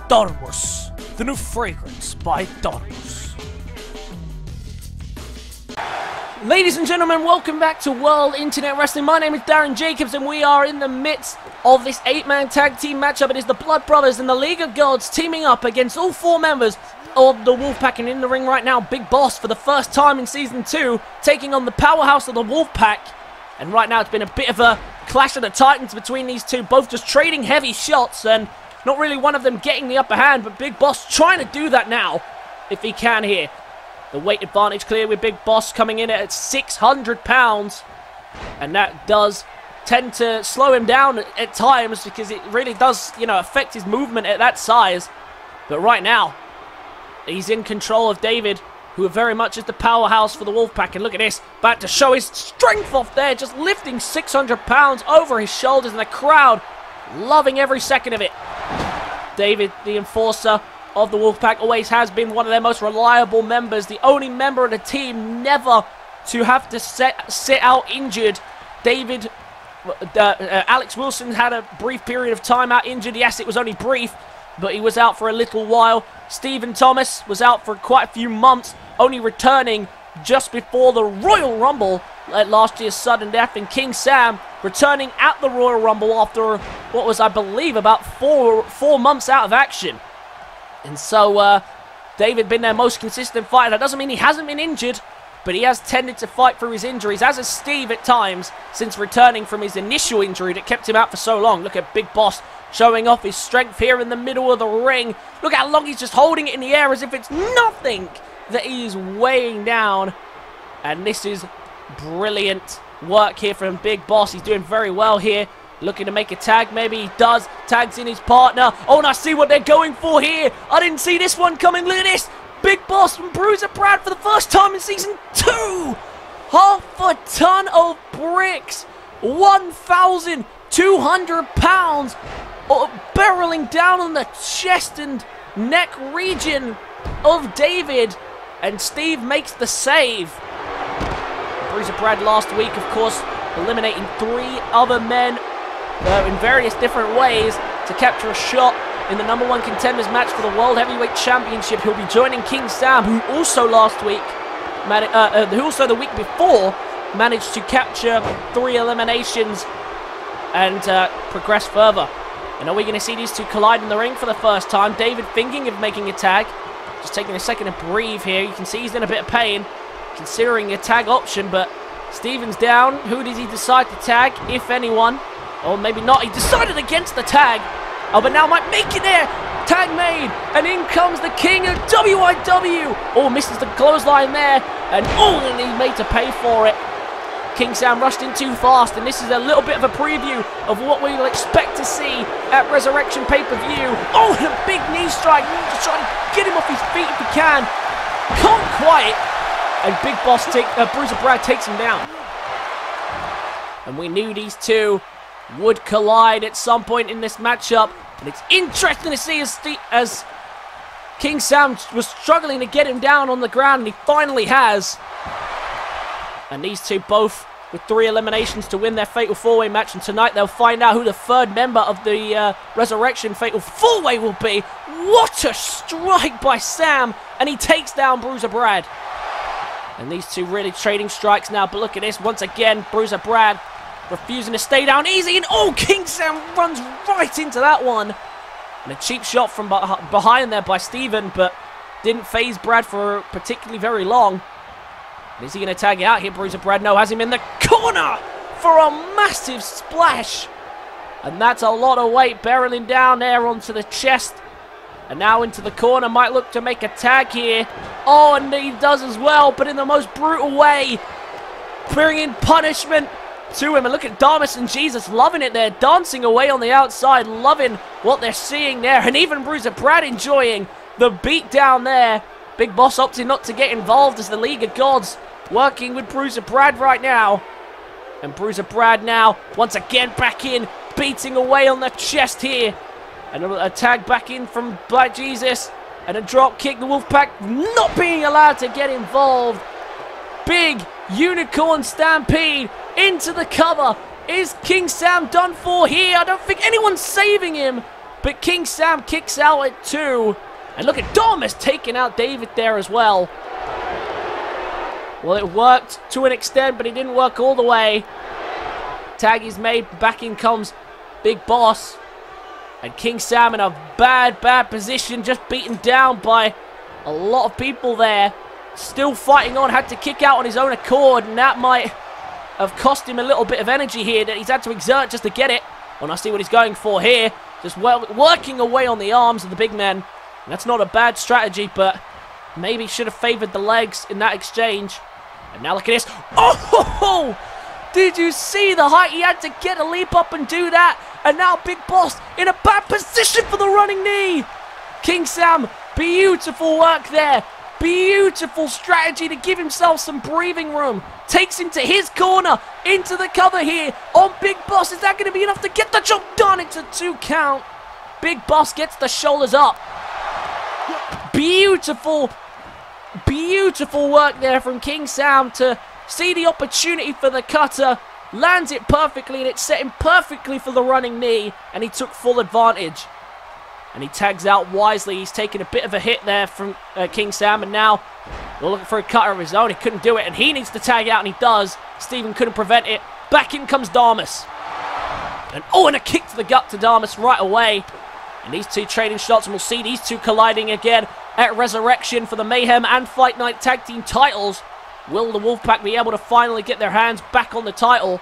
Dormus, the new fragrance by Dormus. Ladies and gentlemen, welcome back to World Internet Wrestling. My name is Darren Jacobs, and we are in the midst of this 8-man tag team matchup. It is the Blood Brothers and the League of Gods teaming up against all 4 members of the Wolfpac. And in the ring right now, Big Boss, for the first time in Season 2, taking on the powerhouse of the Wolfpac. And right now, it's been a bit of a clash of the titans between these two, both just trading heavy shots, and not really one of them getting the upper hand, but Big Boss trying to do that now, if he can here. The weight advantage clear with Big Boss coming in at 600 pounds. And that does tend to slow him down at times, because it really does, you know, affect his movement at that size. But right now, he's in control of David. who are very much as the powerhouse for the Wolfpac. And look at this, about to show his strength off there, just lifting 600 pounds over his shoulders, and the crowd loving every second of it. David, the enforcer of the Wolfpac, always has been one of their most reliable members, the only member of the team never to have to sit out injured. David, Alex Wilson had a brief period of time out injured. Yes, it was only brief, but he was out for a little while. Stephen Thomas was out for quite a few months, only returning just before the Royal Rumble at last year's sudden death. And King Sam returning at the Royal Rumble after what was, I believe, about four months out of action. And so David been their most consistent fighter. That doesn't mean he hasn't been injured, but he has tended to fight through his injuries, as has Steve at times, since returning from his initial injury that kept him out for so long. Look at Big Boss showing off his strength here in the middle of the ring. Look how long he's just holding it in the air as if it's nothing that he is weighing down. And this is brilliant work here from Big Boss. He's doing very well here. Looking to make a tag, maybe he does. Tags in his partner. Oh, and I see what they're going for here. I didn't see this one coming. Look at this. Big Boss from Bruiser Brad for the first time in Season 2. Half a ton of bricks. 1,200 pounds. Barreling down on the chest and neck region of David. And Steve makes the save. Bruiser Brad last week, of course, eliminating 3 other men in various different ways to capture a shot in the #1 contenders match for the World Heavyweight Championship. He'll be joining King Sam, who also last week, who also the week before, managed to capture 3 eliminations and progress further. And are we going to see these two collide in the ring for the first time? David thinking of making a tag, just taking a second to breathe here. You can see he's in a bit of pain, considering a tag option, but Steven's down. Who does he decide to tag, if anyone? Or maybe not. He decided against the tag. Oh, but now might make it there. Tag made. And in comes the king of WIW. Oh, misses the clothesline there. And he's made to pay for it. King Sam rushed in too fast. And this is a little bit of a preview of what we will expect to see at Resurrection pay-per-view. Oh, and a big knee strike. Just trying to get him off his feet if he can. Can't quite. And Big Boss, Bruiser Brad takes him down. And we knew these two would collide at some point in this matchup. And it's interesting to see as King Sam was struggling to get him down on the ground, and he finally has. And these two both with 3 eliminations to win their Fatal 4-Way match. And tonight they'll find out who the 3rd member of the Resurrection Fatal 4-Way will be. What a strike by Sam. And he takes down Bruiser Brad. And these two really trading strikes now. But look at this. Once again, Bruiser Brad refusing to stay down easy. And King Sam runs right into that one. And a cheap shot from behind there by Steven, but didn't phase Brad for particularly very long. And is he going to tag it out here? Bruiser Brad, no, has him in the corner for a massive splash. And that's a lot of weight barreling down there onto the chest. And now into the corner, might look to make a tag here. Oh, and he does as well, but in the most brutal way. Bringing punishment to him. And look at Damas and Jesus loving it there, dancing away on the outside, loving what they're seeing there. And even Bruiser Brad enjoying the beat down there. Big Boss opting not to get involved as the League of Gods working with Bruiser Brad right now. And Bruiser Brad now, once again back in, beating away on the chest here. And a tag back in from Black Jesus. And a drop kick. The Wolfpac not being allowed to get involved. Big unicorn stampede into the cover. Is King Sam done for here? I don't think anyone's saving him. But King Sam kicks out at 2. And look at Damas taking out David there as well. Well, it worked to an extent, but it didn't work all the way. Tag is made. Back in comes Big Boss. And King Sam in a bad position, just beaten down by a lot of people there. Still fighting on, had to kick out on his own accord, and that might have cost him a little bit of energy here that he's had to exert just to get it. And I see what he's going for here. Just working away on the arms of the big man. And that's not a bad strategy, but maybe should have favored the legs in that exchange. And now look at this. Oh! Did you see the height he had to get a leap up and do that? And now Big Boss in a bad position for the running knee. King Sam, beautiful work there. Beautiful strategy to give himself some breathing room. Takes him to his corner, into the cover here on Big Boss. Is that going to be enough to get the job done? It's a 2 count. Big Boss gets the shoulders up. Beautiful, beautiful work there from King Sam to see the opportunity for the cutter. Lands it perfectly, and it set him perfectly for the running knee, and he took full advantage. And he tags out wisely. He's taken a bit of a hit there from King Sam, and now we're looking for a cutter of his own. He couldn't do it, and he needs to tag out, and he does. Steven couldn't prevent it. Back in comes Damas. And a kick to the gut to Damas right away. And these two trading shots, and we'll see these two colliding again at Resurrection for the Mayhem and Fight Night Tag Team titles. Will the Wolfpac be able to finally get their hands back on the title?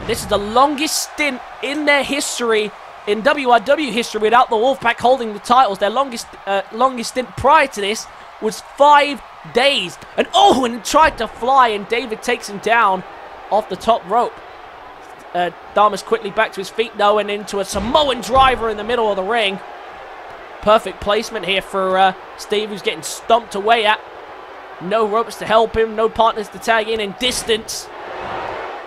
This is the longest stint in their history, in WRW history, without the Wolfpac holding the titles. Their longest stint prior to this was 5 days. And tried to fly, and David takes him down off the top rope. Damas quickly back to his feet though, and into a Samoan driver in the middle of the ring. Perfect placement here for Steve, who's getting stomped away at. No ropes to help him, no partners to tag in distance.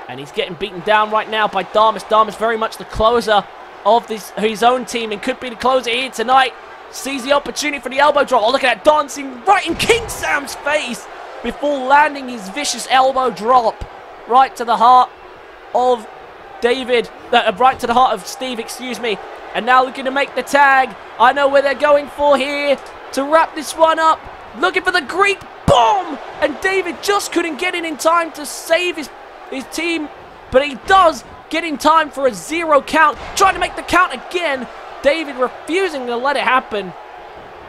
And he's getting beaten down right now by Damas. Damas very much the closer of his own team, and could be the closer here tonight. Sees the opportunity for the elbow drop. Oh, look at that, dancing right in King Sam's face before landing his vicious elbow drop right to the heart of David, right to the heart of Steve, excuse me. And now looking to make the tag. I know where they're going for here to wrap this one up. Looking for the Greek bomb, and David just couldn't get in time to save his team, but he does get in time for a 0 count. Trying to make the count again. David refusing to let it happen.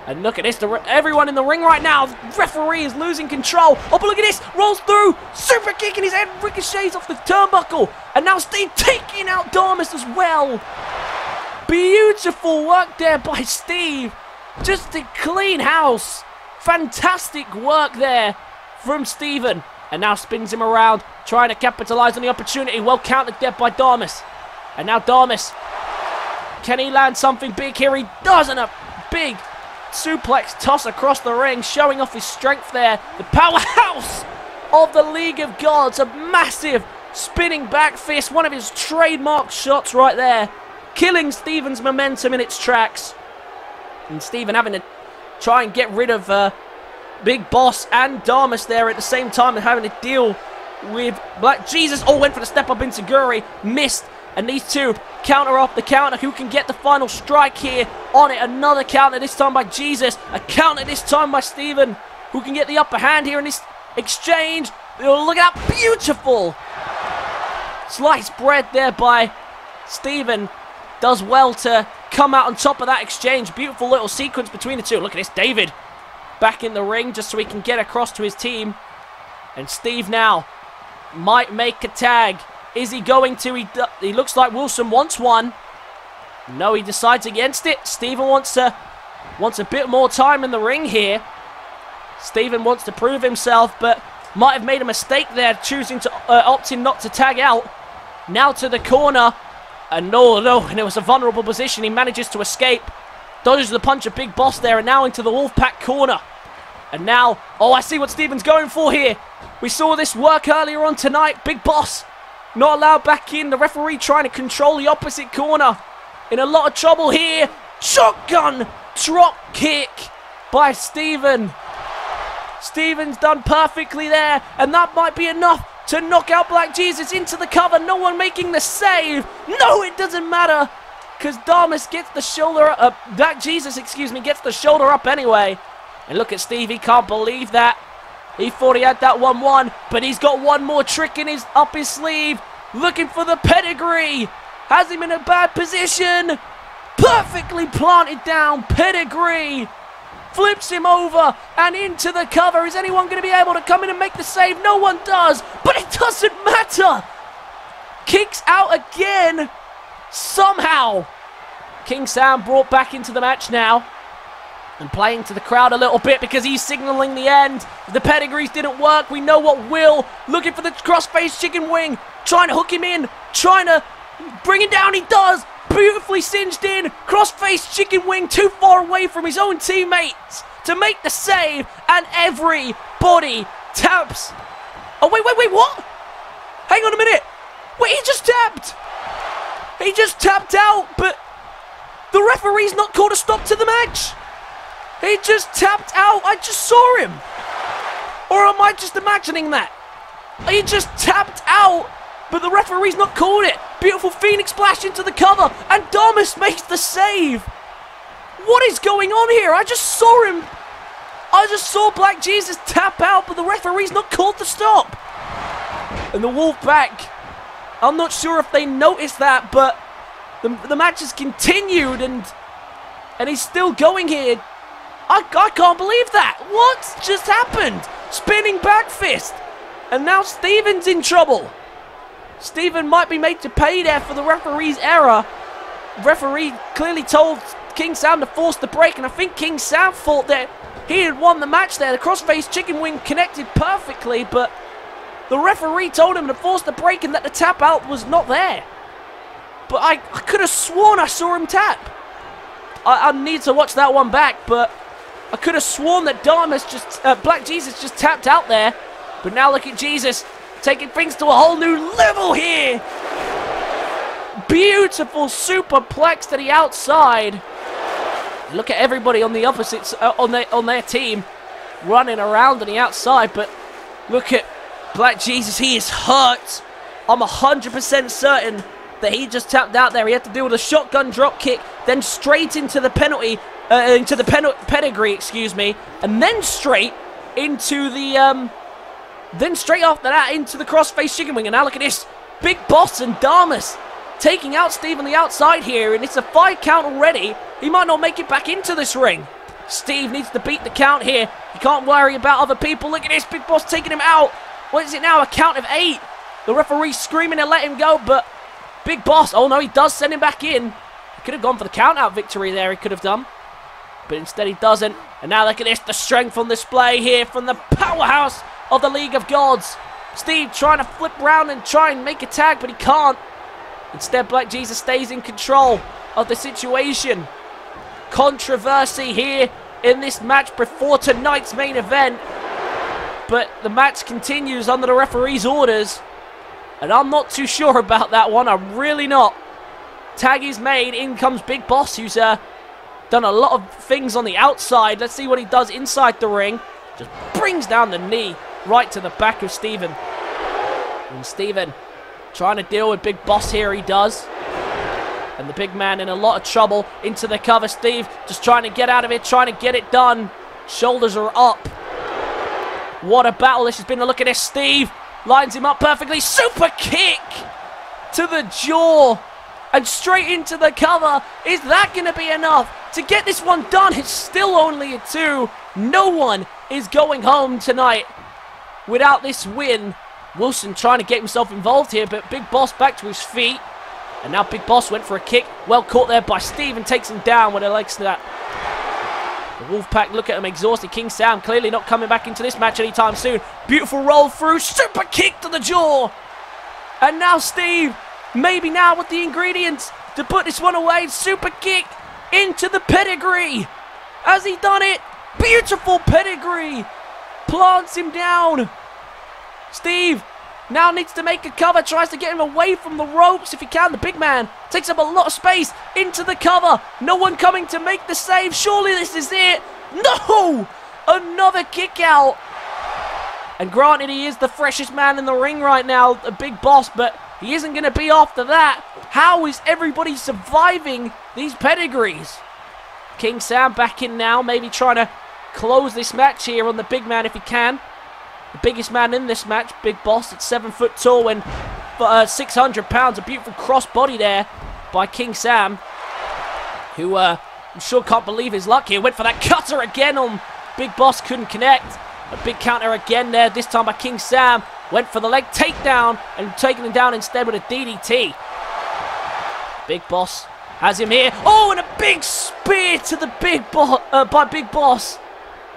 And look at this, everyone in the ring right now. The referee is losing control. Oh, but look at this, rolls through, super kick in his head, ricochets off the turnbuckle. And now Steve taking out Damas as well. Beautiful work there by Steve. Just to clean house. Fantastic work there from Steven. And now spins him around, trying to capitalize on the opportunity. Well countered there by Damas. And now Damas. Can he land something big here? He does, and a big suplex toss across the ring, showing off his strength there. The powerhouse of the League of Gods. A massive spinning back fist. One of his trademark shots right there. Killing Steven's momentum in its tracks. And Steven having to try and get rid of Big Boss and Damas there at the same time, and having to deal with Black Jesus. Oh, went for the step up into Guri. Missed. And these two counter off the counter. Who can get the final strike here on it? Another counter this time by Jesus. A counter this time by Steven. Who can get the upper hand here in this exchange? Oh, look at that. Beautiful. Sliced bread there by Steven. Does well to come out on top of that exchange. Beautiful little sequence between the two. Look at this. David back in the ring just so he can get across to his team. And Steve now might make a tag. Is he going to? He looks like Wilson wants one. No, he decides against it. Steven wants a bit more time in the ring here. Steven wants to prove himself, but might have made a mistake there, choosing to opting not to tag out. Now to the corner. And no, and it was a vulnerable position. He manages to escape. Dodges the punch of Big Boss there, and now into the Wolfpac corner. And now, oh, I see what Steven's going for here. We saw this work earlier on tonight. Big Boss not allowed back in. The referee trying to control the opposite corner. In a lot of trouble here. Shotgun drop kick by Steven. Steven's done perfectly there, and that might be enough to knock out Black Jesus into the cover. No one making the save. No, it doesn't matter, because Damas gets the shoulder up. Black Jesus, excuse me, gets the shoulder up anyway. And look at Steve, he can't believe that. He thought he had that 1-1, but he's got one more trick up his sleeve. Looking for the pedigree. Has him in a bad position. Perfectly planted down. Pedigree. Flips him over and into the cover. Is anyone going to be able to come in and make the save? No one does, but it doesn't matter. Kicks out again. Somehow. King Sam brought back into the match now. And playing to the crowd a little bit because he's signaling the end. The pedigrees didn't work. We know what will. Looking for the cross-face chicken wing. Trying to hook him in. Trying to bring him down. He does. Beautifully singed in. Cross-face chicken wing too far away from his own teammates. to make the save, and everybody taps. Oh, wait, what? Hang on a minute. Wait, he just tapped. He just tapped out, but the referee's not called a stop to the match. He just tapped out. I just saw him. Or am I just imagining that? He just tapped out, but the referee's not called it. Beautiful Phoenix splash into the cover, and Damas makes the save. What is going on here? I just saw him. I just saw Black Jesus tap out, but the referee's not called the stop. And the Wolfpac, I'm not sure if they noticed that, but the match has continued, and he's still going here. I can't believe that. What just happened? Spinning back fist. And now Steven's in trouble. Steven might be made to pay there for the referee's error. The referee clearly told King Sam to force the break, and I think King Sam thought that he had won the match there. The crossface chicken wing connected perfectly, but the referee told him to force the break and that the tap out was not there. But I could have sworn I saw him tap. I need to watch that one back, but I could have sworn that Black Jesus just tapped out there. But now look at Jesus taking things to a whole new level here. Beautiful superplex to the outside. Look at everybody on the opposites on their team running around on the outside, but look at Black Jesus. He is hurt. I'm 100% certain that he just tapped out there. He had to deal with a shotgun drop kick, then straight into the pedigree, excuse me, and then straight into the then straight after that into the crossface chicken wing. And now look at this, Big Boss and Damas taking out Steve on the outside here, and it's a 5 count already. He might not make it back into this ring. Steve needs to beat the count here. He can't worry about other people. Look at this, Big Boss taking him out. What is it now? A count of 8. The referee screaming to let him go, but Big Boss, oh no, he does send him back in. He could have gone for the count out victory there, he could have done. But instead he doesn't. And now look at this, the strength on display here from the powerhouse of the League of Gods. Steve trying to flip around and try and make a tag, but he can't. Instead, Black Jesus stays in control of the situation. Controversy here in this match before tonight's main event. But the match continues under the referee's orders. And I'm not too sure about that one. I'm really not. Tag is made. In comes Big Boss, who's done a lot of things on the outside. Let's see what he does inside the ring. Just brings down the knee right to the back of Steven. And Steven trying to deal with Big Boss here, he does. And the big man in a lot of trouble. Into the cover, Steve just trying to get out of it, trying to get it done. Shoulders are up. What a battle this has been. Look at this, Steve lines him up perfectly. Super kick to the jaw. And straight into the cover. Is that going to be enough to get this one done? It's still only a 2. No one is going home tonight without this win. Wilson trying to get himself involved here, but Big Boss back to his feet. And now Big Boss went for a kick. Well caught there by Steve and takes him down with the legs to that. The Wolfpac, look at him exhausted. King Sam clearly not coming back into this match anytime soon. Beautiful roll through. Super kick to the jaw. And now Steve, maybe now with the ingredients to put this one away. Super kick into the pedigree. Has he done it? Beautiful pedigree. Plants him down. Steve now needs to make a cover. Tries to get him away from the ropes if he can. The big man takes up a lot of space into the cover. No one coming to make the save. Surely this is it. No! Another kick out. And granted, he is the freshest man in the ring right now, a Big Boss, but he isn't going to be after that. How is everybody surviving these pedigrees? King Sam back in now, maybe trying to close this match here on the big man if he can. The biggest man in this match, Big Boss, at 7 foot tall and 600 pounds. A beautiful cross body there by King Sam, who I'm sure can't believe his luck here. Went for that cutter again on Big Boss, couldn't connect. A big counter again there, this time by King Sam. Went for the leg takedown and taking him down instead with a DDT. Big Boss has him here. Oh, and a big spear to the by Big Boss.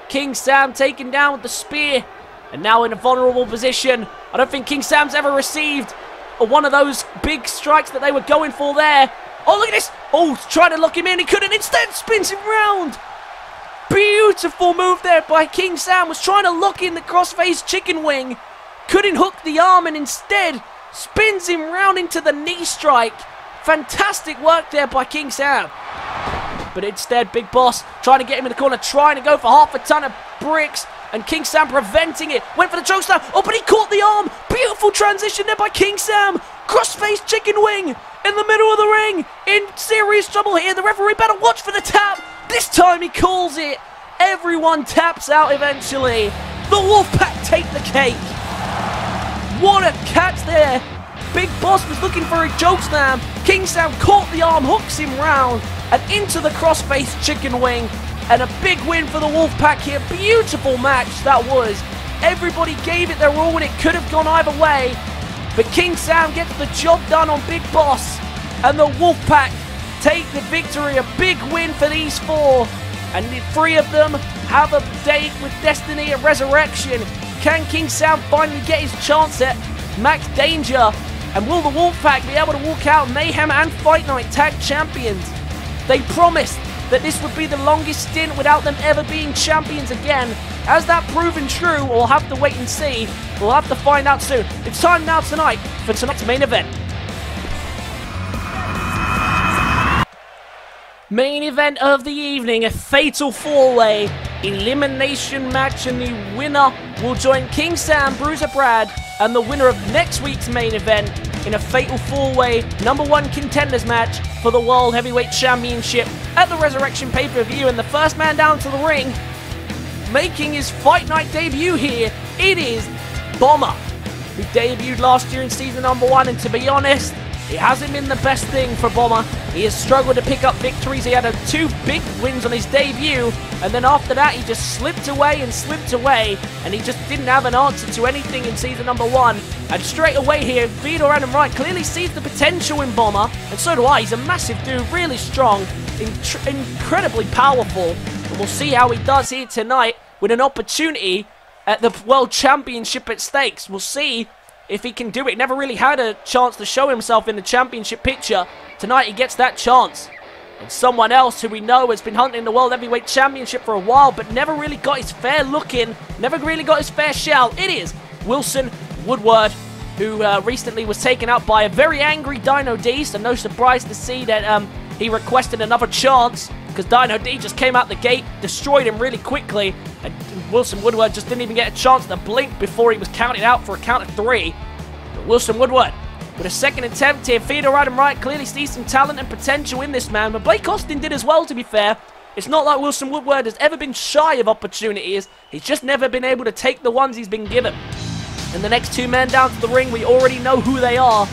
King Sam taken down with the spear. And now in a vulnerable position. I don't think King Sam's ever received one of those big strikes that they were going for there. Oh, look at this. Oh, trying to lock him in. He couldn't. Instead, spins him round. Beautiful move there by King Sam. Was trying to lock in the crossface chicken wing. Couldn't hook the arm and instead spins him round into the knee strike. Fantastic work there by King Sam. But instead, Big Boss trying to get him in the corner, trying to go for half a ton of bricks. And King Sam preventing it. Went for the choke slam. Oh, but he caught the arm. Beautiful transition there by King Sam. Crossface chicken wing in the middle of the ring. In serious trouble here. The referee better watch for the tap. This time he calls it. Everyone taps out eventually. The Wolfpac take the cake. What a catch there. Big Boss was looking for a choke slam. King Sam caught the arm, hooks him round, and into the crossface chicken wing. And a big win for the Wolfpac here. Beautiful match that was. Everybody gave it their all and it could have gone either way. But King Sam gets the job done on Big Boss. And the Wolfpac take the victory. A big win for these four. And the three of them have a date with Destiny at Resurrection. Can King Sam finally get his chance at Max Danger? And will the Wolfpac be able to walk out Mayhem and Fight Night Tag Champions? They promised that this would be the longest stint without them ever being champions again. Has that proven true? We'll have to wait and see. We'll have to find out soon. It's time now tonight for tonight's main event. Main event of the evening, a fatal four-way elimination match, and the winner will join King Sam, Bruiser Brad, and the winner of next week's main event in a fatal four-way #1 contenders match for the World Heavyweight Championship at the Resurrection pay-per-view. And the first man down to the ring, making his Fight Night debut here, it is Bomber, who debuted last year in season #1, and to be honest, it hasn't been the best thing for Bomber. He has struggled to pick up victories. He had 2 big wins on his debut, and then after that he just slipped away, and he just didn't have an answer to anything in season #1. And straight away here, Theodore Adam-Wright clearly sees the potential in Bomber, and so do I. He's a massive dude, really strong, incredibly powerful, and we'll see how he does here tonight with an opportunity at the World Championship at stakes. We'll see if he can do it. Never really had a chance to show himself in the championship picture. Tonight he gets that chance. And someone else who we know has been hunting the World Heavyweight Championship for a while, but never really got his fair look in, never really got his fair shout. It is Wilson Woodward, who recently was taken out by a very angry Dino D, so no surprise to see that he requested another chance, because Dino D just came out the gate, destroyed him really quickly, and Wilson Woodward just didn't even get a chance to blink before he was counted out for a count of 3. But Wilson Woodward, with a second attempt here, Theodore Adam-Wright clearly sees some talent and potential in this man, but Blake Austin did as well, to be fair. It's not like Wilson Woodward has ever been shy of opportunities, he's just never been able to take the ones he's been given. And the next 2 men down to the ring, we already know who they are,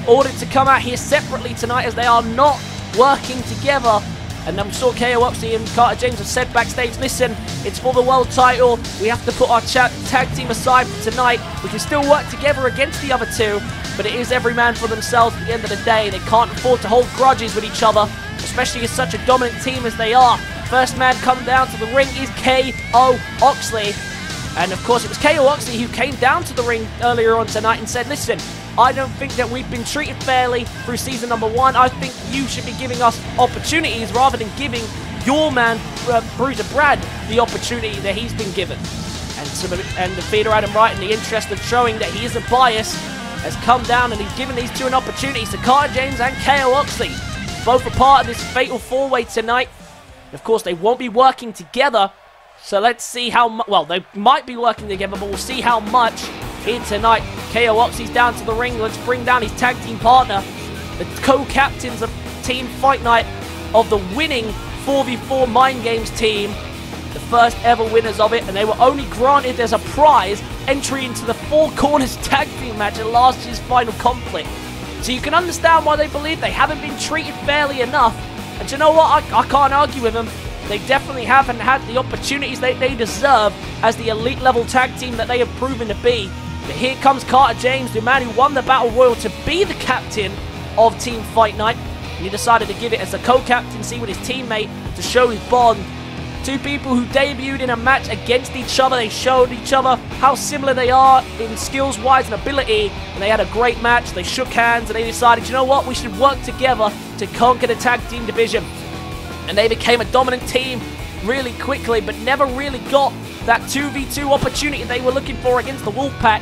ordered to come out here separately tonight as they are not working together. And I'm sure Oxley and Carter James have said backstage, listen, it's for the world title. We have to put our tag team aside for tonight. We can still work together against the other 2, but it is every man for themselves at the end of the day. They can't afford to hold grudges with each other, especially as such a dominant team as they are. First man coming down to the ring is KO Oxley. And of course, it was KO Oxley who came down to the ring earlier on tonight and said, listen, I don't think that we've been treated fairly through season *1. I think you should be giving us opportunities rather than giving your man, Bruiser Brad, the opportunity that he's been given. And the Theodore Adam-Wright, in the interest of showing that he isn't biased, has come down and he's given these 2 an opportunity. So Carter James and KO Oxley, both a part of this fatal 4-way tonight. Of course, they won't be working together. So let's see how well, they might be working together, but we'll see how much here tonight. KO Oxley's down to the ring. Let's bring down his tag team partner, the co-captains of Team Fight Night of the winning 4v4 Mind Games team, the first ever winners of it, and they were only granted as a prize entry into the 4 Corners tag team match at last year's Final Conflict. So you can understand why they believe they haven't been treated fairly enough. And you know what? I can't argue with them. They definitely haven't had the opportunities they deserve as the elite level tag team that they have proven to be. But here comes Carter James, the man who won the Battle Royal to be the captain of Team Fight Night. And he decided to give it as a co-captaincy with his teammate to show his bond. 2 people who debuted in a match against each other. They showed each other how similar they are in skills-wise and ability. And they had a great match. They shook hands and they decided, you know what, we should work together to conquer the tag team division. And they became a dominant team really quickly, but never really got that 2v2 opportunity they were looking for against the Wolfpac.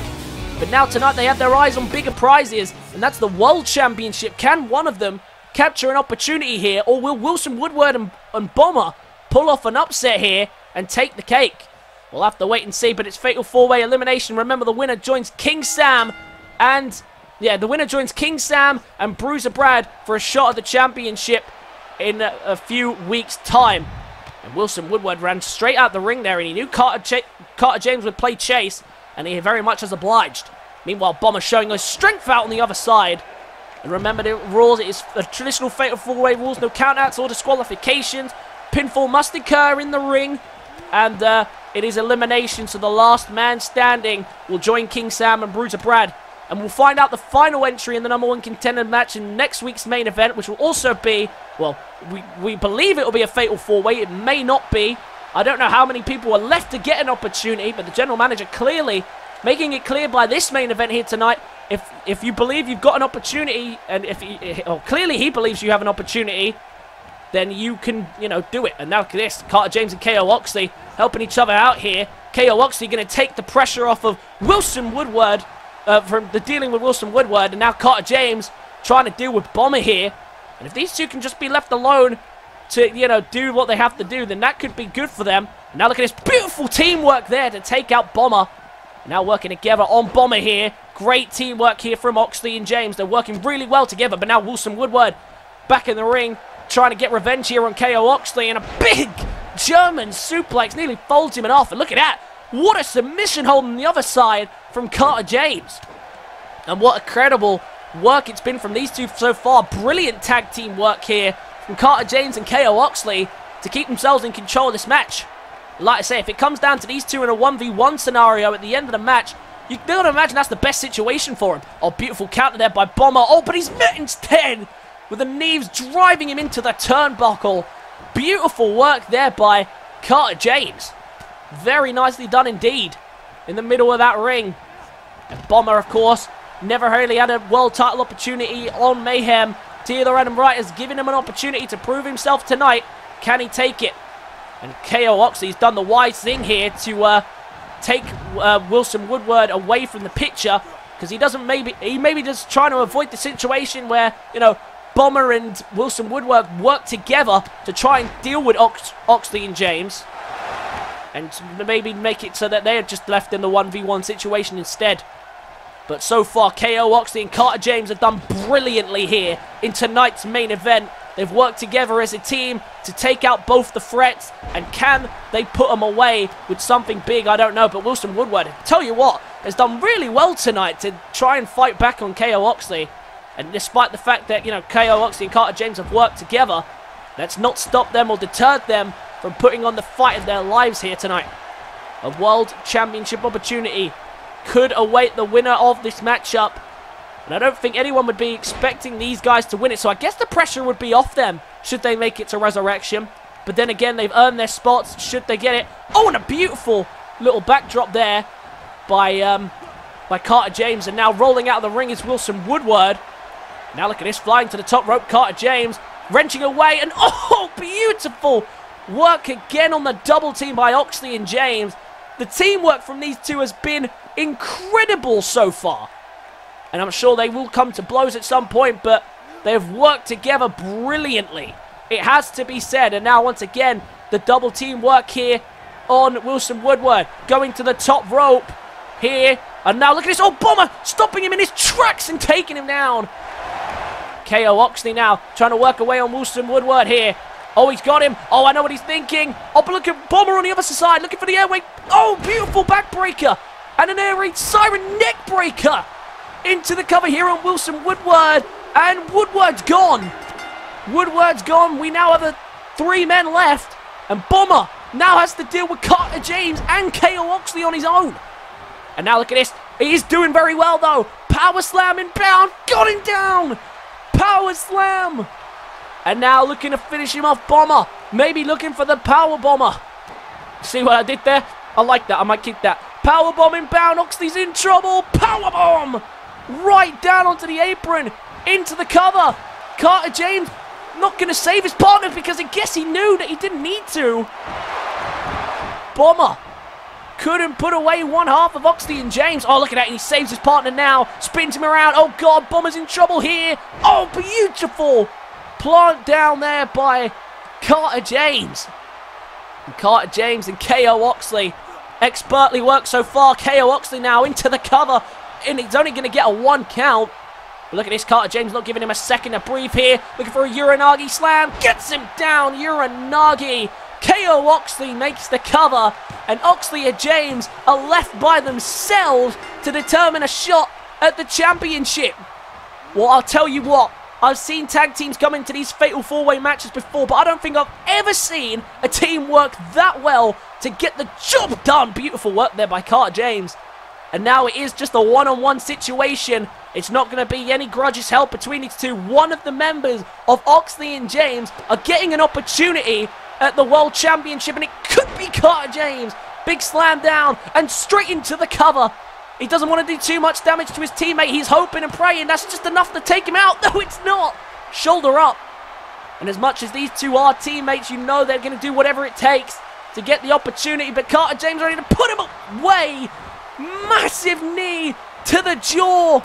But now tonight they have their eyes on bigger prizes, and that's the World Championship. Can one of them capture an opportunity here, or will Wilson, Woodward, and Bomber pull off an upset here and take the cake? We'll have to wait and see, but it's Fatal 4-Way elimination. Remember, the winner joins King Sam and... yeah, the winner joins King Sam and Bruiser Brad for a shot at the championship in a few weeks' time. And Wilson Woodward ran straight out the ring there, and he knew Carter James would play chase, and he very much has obliged. Meanwhile, Bomber showing his strength out on the other side. And remember the rules, it is a traditional Fatal 4-Way rules, no countouts or disqualifications. Pinfall must occur in the ring, and it is elimination, so the last man standing will join King Sam and Bruiser Brad. And we'll find out the final entry in the #1 contender match in next week's main event, which will also be, well, we believe it will be a Fatal 4-Way. It may not be. I don't know how many people are left to get an opportunity, but the general manager clearly making it clear by this main event here tonight, if you believe you've got an opportunity, and clearly he believes you have an opportunity, then you can, do it. And now look at this. Carter James and KO Oxley helping each other out here. KO Oxley going to take the pressure off of Wilson Woodward, from the dealing with Wilson Woodward, and now Carter James trying to deal with Bomber here. And if these two can just be left alone to, do what they have to do, then that could be good for them. And now look at this beautiful teamwork there to take out Bomber. Now working together on Bomber here. Great teamwork here from Oxley and James. They're working really well together, but now Wilson Woodward back in the ring, trying to get revenge here on KO Oxley, and a big German suplex nearly folds him off. And look at that. What a submission hold on the other side from Carter James. And what incredible work it's been from these two so far. Brilliant tag team work here from Carter James and KO Oxley to keep themselves in control of this match. Like I say, if it comes down to these two in a 1v1 scenario at the end of the match, you gotta imagine that's the best situation for him. Oh, beautiful counter there by Bomber. Oh, but he's met instead with the knees driving him into the turnbuckle. Beautiful work there by Carter James. Very nicely done indeed in the middle of that ring. And Bomber, of course, never really had a world title opportunity on Mayhem. Theodore Adam-Wright has given him an opportunity to prove himself tonight. Can he take it? And KO Oxley's done the wise thing here to take Wilson Woodward away from the picture, because he maybe just trying to avoid the situation where, Bomber and Wilson Woodward work together to try and deal with Oxley and James. And maybe make it so that they are just left in the 1v1 situation instead. But so far, KO Oxley and Carter James have done brilliantly here in tonight's main event. They've worked together as a team to take out both the threats. And can they put them away with something big? I don't know. But Wilson Woodward, tell you what, has done really well tonight to try and fight back on KO Oxley. And despite the fact that, KO Oxley and Carter James have worked together, that's not stopped them or deterred them from putting on the fight of their lives here tonight. A World Championship opportunity could await the winner of this matchup. And I don't think anyone would be expecting these guys to win it. So I guess the pressure would be off them should they make it to Resurrection. But then again, they've earned their spots should they get it. Oh, and a beautiful little backdrop there by Carter James. And now rolling out of the ring is Wilson Woodward. Now look at this, flying to the top rope. Carter James wrenching away. And oh, beautiful work again on the double team by Oxley and James. The teamwork from these two has been incredible so far. And I'm sure they will come to blows at some point, but they've worked together brilliantly. It has to be said. And now once again, the double team work here on Wilson Woodward. Going to the top rope here. And now look at this. Oh, Bomber stopping him in his tracks and taking him down. KO Oxley now trying to work away on Wilson Woodward here. Oh, he's got him. Oh, I know what he's thinking. Oh, but look at Bomber on the other side, looking for the airway. Oh, beautiful backbreaker. And an air raid siren neck breaker. Into the cover here on Wilson Woodward. And Woodward's gone. Woodward's gone. We now have 3 men left. And Bomber now has to deal with Carter James and KO Oxley on his own. And now look at this. He's doing very well, though. Power slam inbound. Got him down. Power slam. And now looking to finish him off, Bomber. Maybe looking for the power bomber. See what I did there? I like that. I might keep that. Power bomb inbound. Oxley's in trouble. Power bomb. Right down onto the apron. Into the cover. Carter James Not going to save his partner because I guess he knew that he didn't need to. Bomber couldn't put away one half of Oxley and James. Oh, look at that. He saves his partner now. Spins him around. Oh, God. Bomber's in trouble here. Oh, beautiful. Plant down there by Carter James. And Carter James and KO Oxley. Expertly worked so far. KO Oxley now into the cover. And he's only going to get a 1 count. But look at this. Carter James not giving him a second to breathe here. Looking for a Uranagi slam. Gets him down. Uranagi. KO Oxley makes the cover. And Oxley and James are left by themselves to determine a shot at the championship. Well, I'll tell you what. I've seen tag teams come into these fatal 4-way matches before, but I don't think I've ever seen a team work that well to get the job done. Beautiful work there by Carter James. And now it is just a one-on-one situation. It's not going to be any grudges held between these two. One of the members of Oxley and James are getting an opportunity at the World Championship, and it could be Carter James. Big slam down and straight into the cover. He doesn't want to do too much damage to his teammate. He's hoping and praying that's just enough to take him out. No, it's not. Shoulder up. And as much as these two are teammates, you know they're going to do whatever it takes to get the opportunity. But Carter James ready to put him away. Massive knee to the jaw.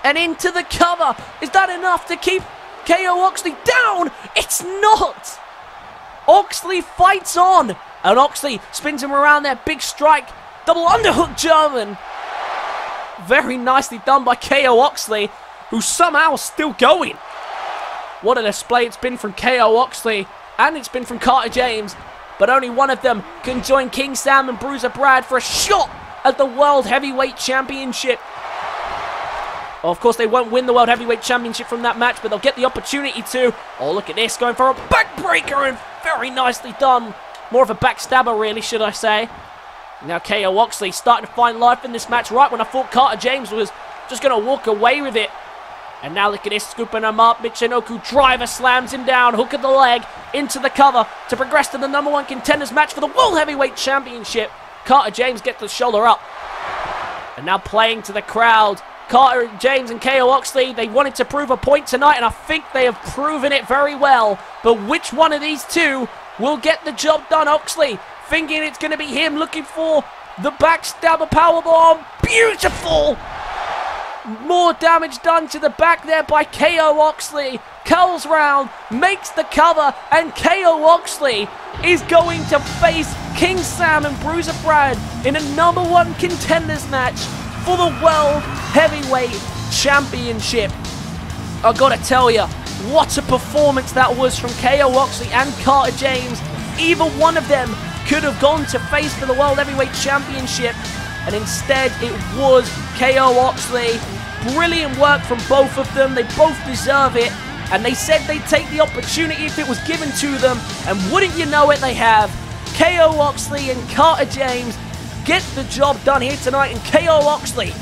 And into the cover. Is that enough to keep KO Oxley down? It's not. Oxley fights on. And Oxley spins him around there. Big strike. Double underhook German. Very nicely done by KO Oxley, who's somehow still going. What a display it's been from KO Oxley, and it's been from Carter James. But only one of them can join King Sam and Bruiser Brad for a shot at the World Heavyweight Championship. Well, of course, they won't win the World Heavyweight Championship from that match, but they'll get the opportunity to. Oh, look at this, going for a backbreaker, and very nicely done. More of a backstabber, really, should I say. Now KO Oxley starting to find life in this match right when I thought Carter James was just going to walk away with it. And now look at this, scooping him up. Michinoku driver slams him down, hook of the leg, into the cover to progress to the #1 contenders match for the World Heavyweight Championship. Carter James gets the shoulder up. And now playing to the crowd. Carter James and KO Oxley, they wanted to prove a point tonight, and I think they have proven it very well. But which one of these two will get the job done? Oxley thinking it's going to be him, looking for the backstabber powerbomb. Beautiful! More damage done to the back there by KO Oxley. Curls round, makes the cover, and KO Oxley is going to face King Sam and Bruiser Brad in a #1 contenders match for the World Heavyweight Championship. I gotta tell you, what a performance that was from KO Oxley and Carter James. Either one of them could have gone to face for the World Heavyweight Championship, and instead it was KO Oxley. Brilliant work from both of them. They both deserve it, and they said they'd take the opportunity if it was given to them, and wouldn't you know it, they have. KO Oxley and Carter James get the job done here tonight, and KO Oxley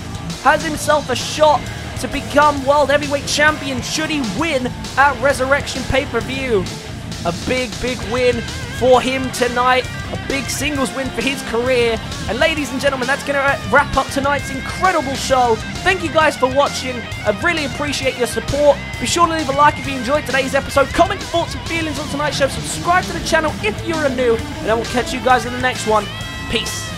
has himself a shot to become World Heavyweight Champion should he win at Resurrection pay-per-view. A big, big win for him tonight. A big singles win for his career. And ladies and gentlemen, that's going to wrap up tonight's incredible show. Thank you guys for watching. I really appreciate your support. Be sure to leave a like if you enjoyed today's episode. Comment your thoughts and feelings on tonight's show. Subscribe to the channel if you're new. And I will catch you guys in the next one. Peace.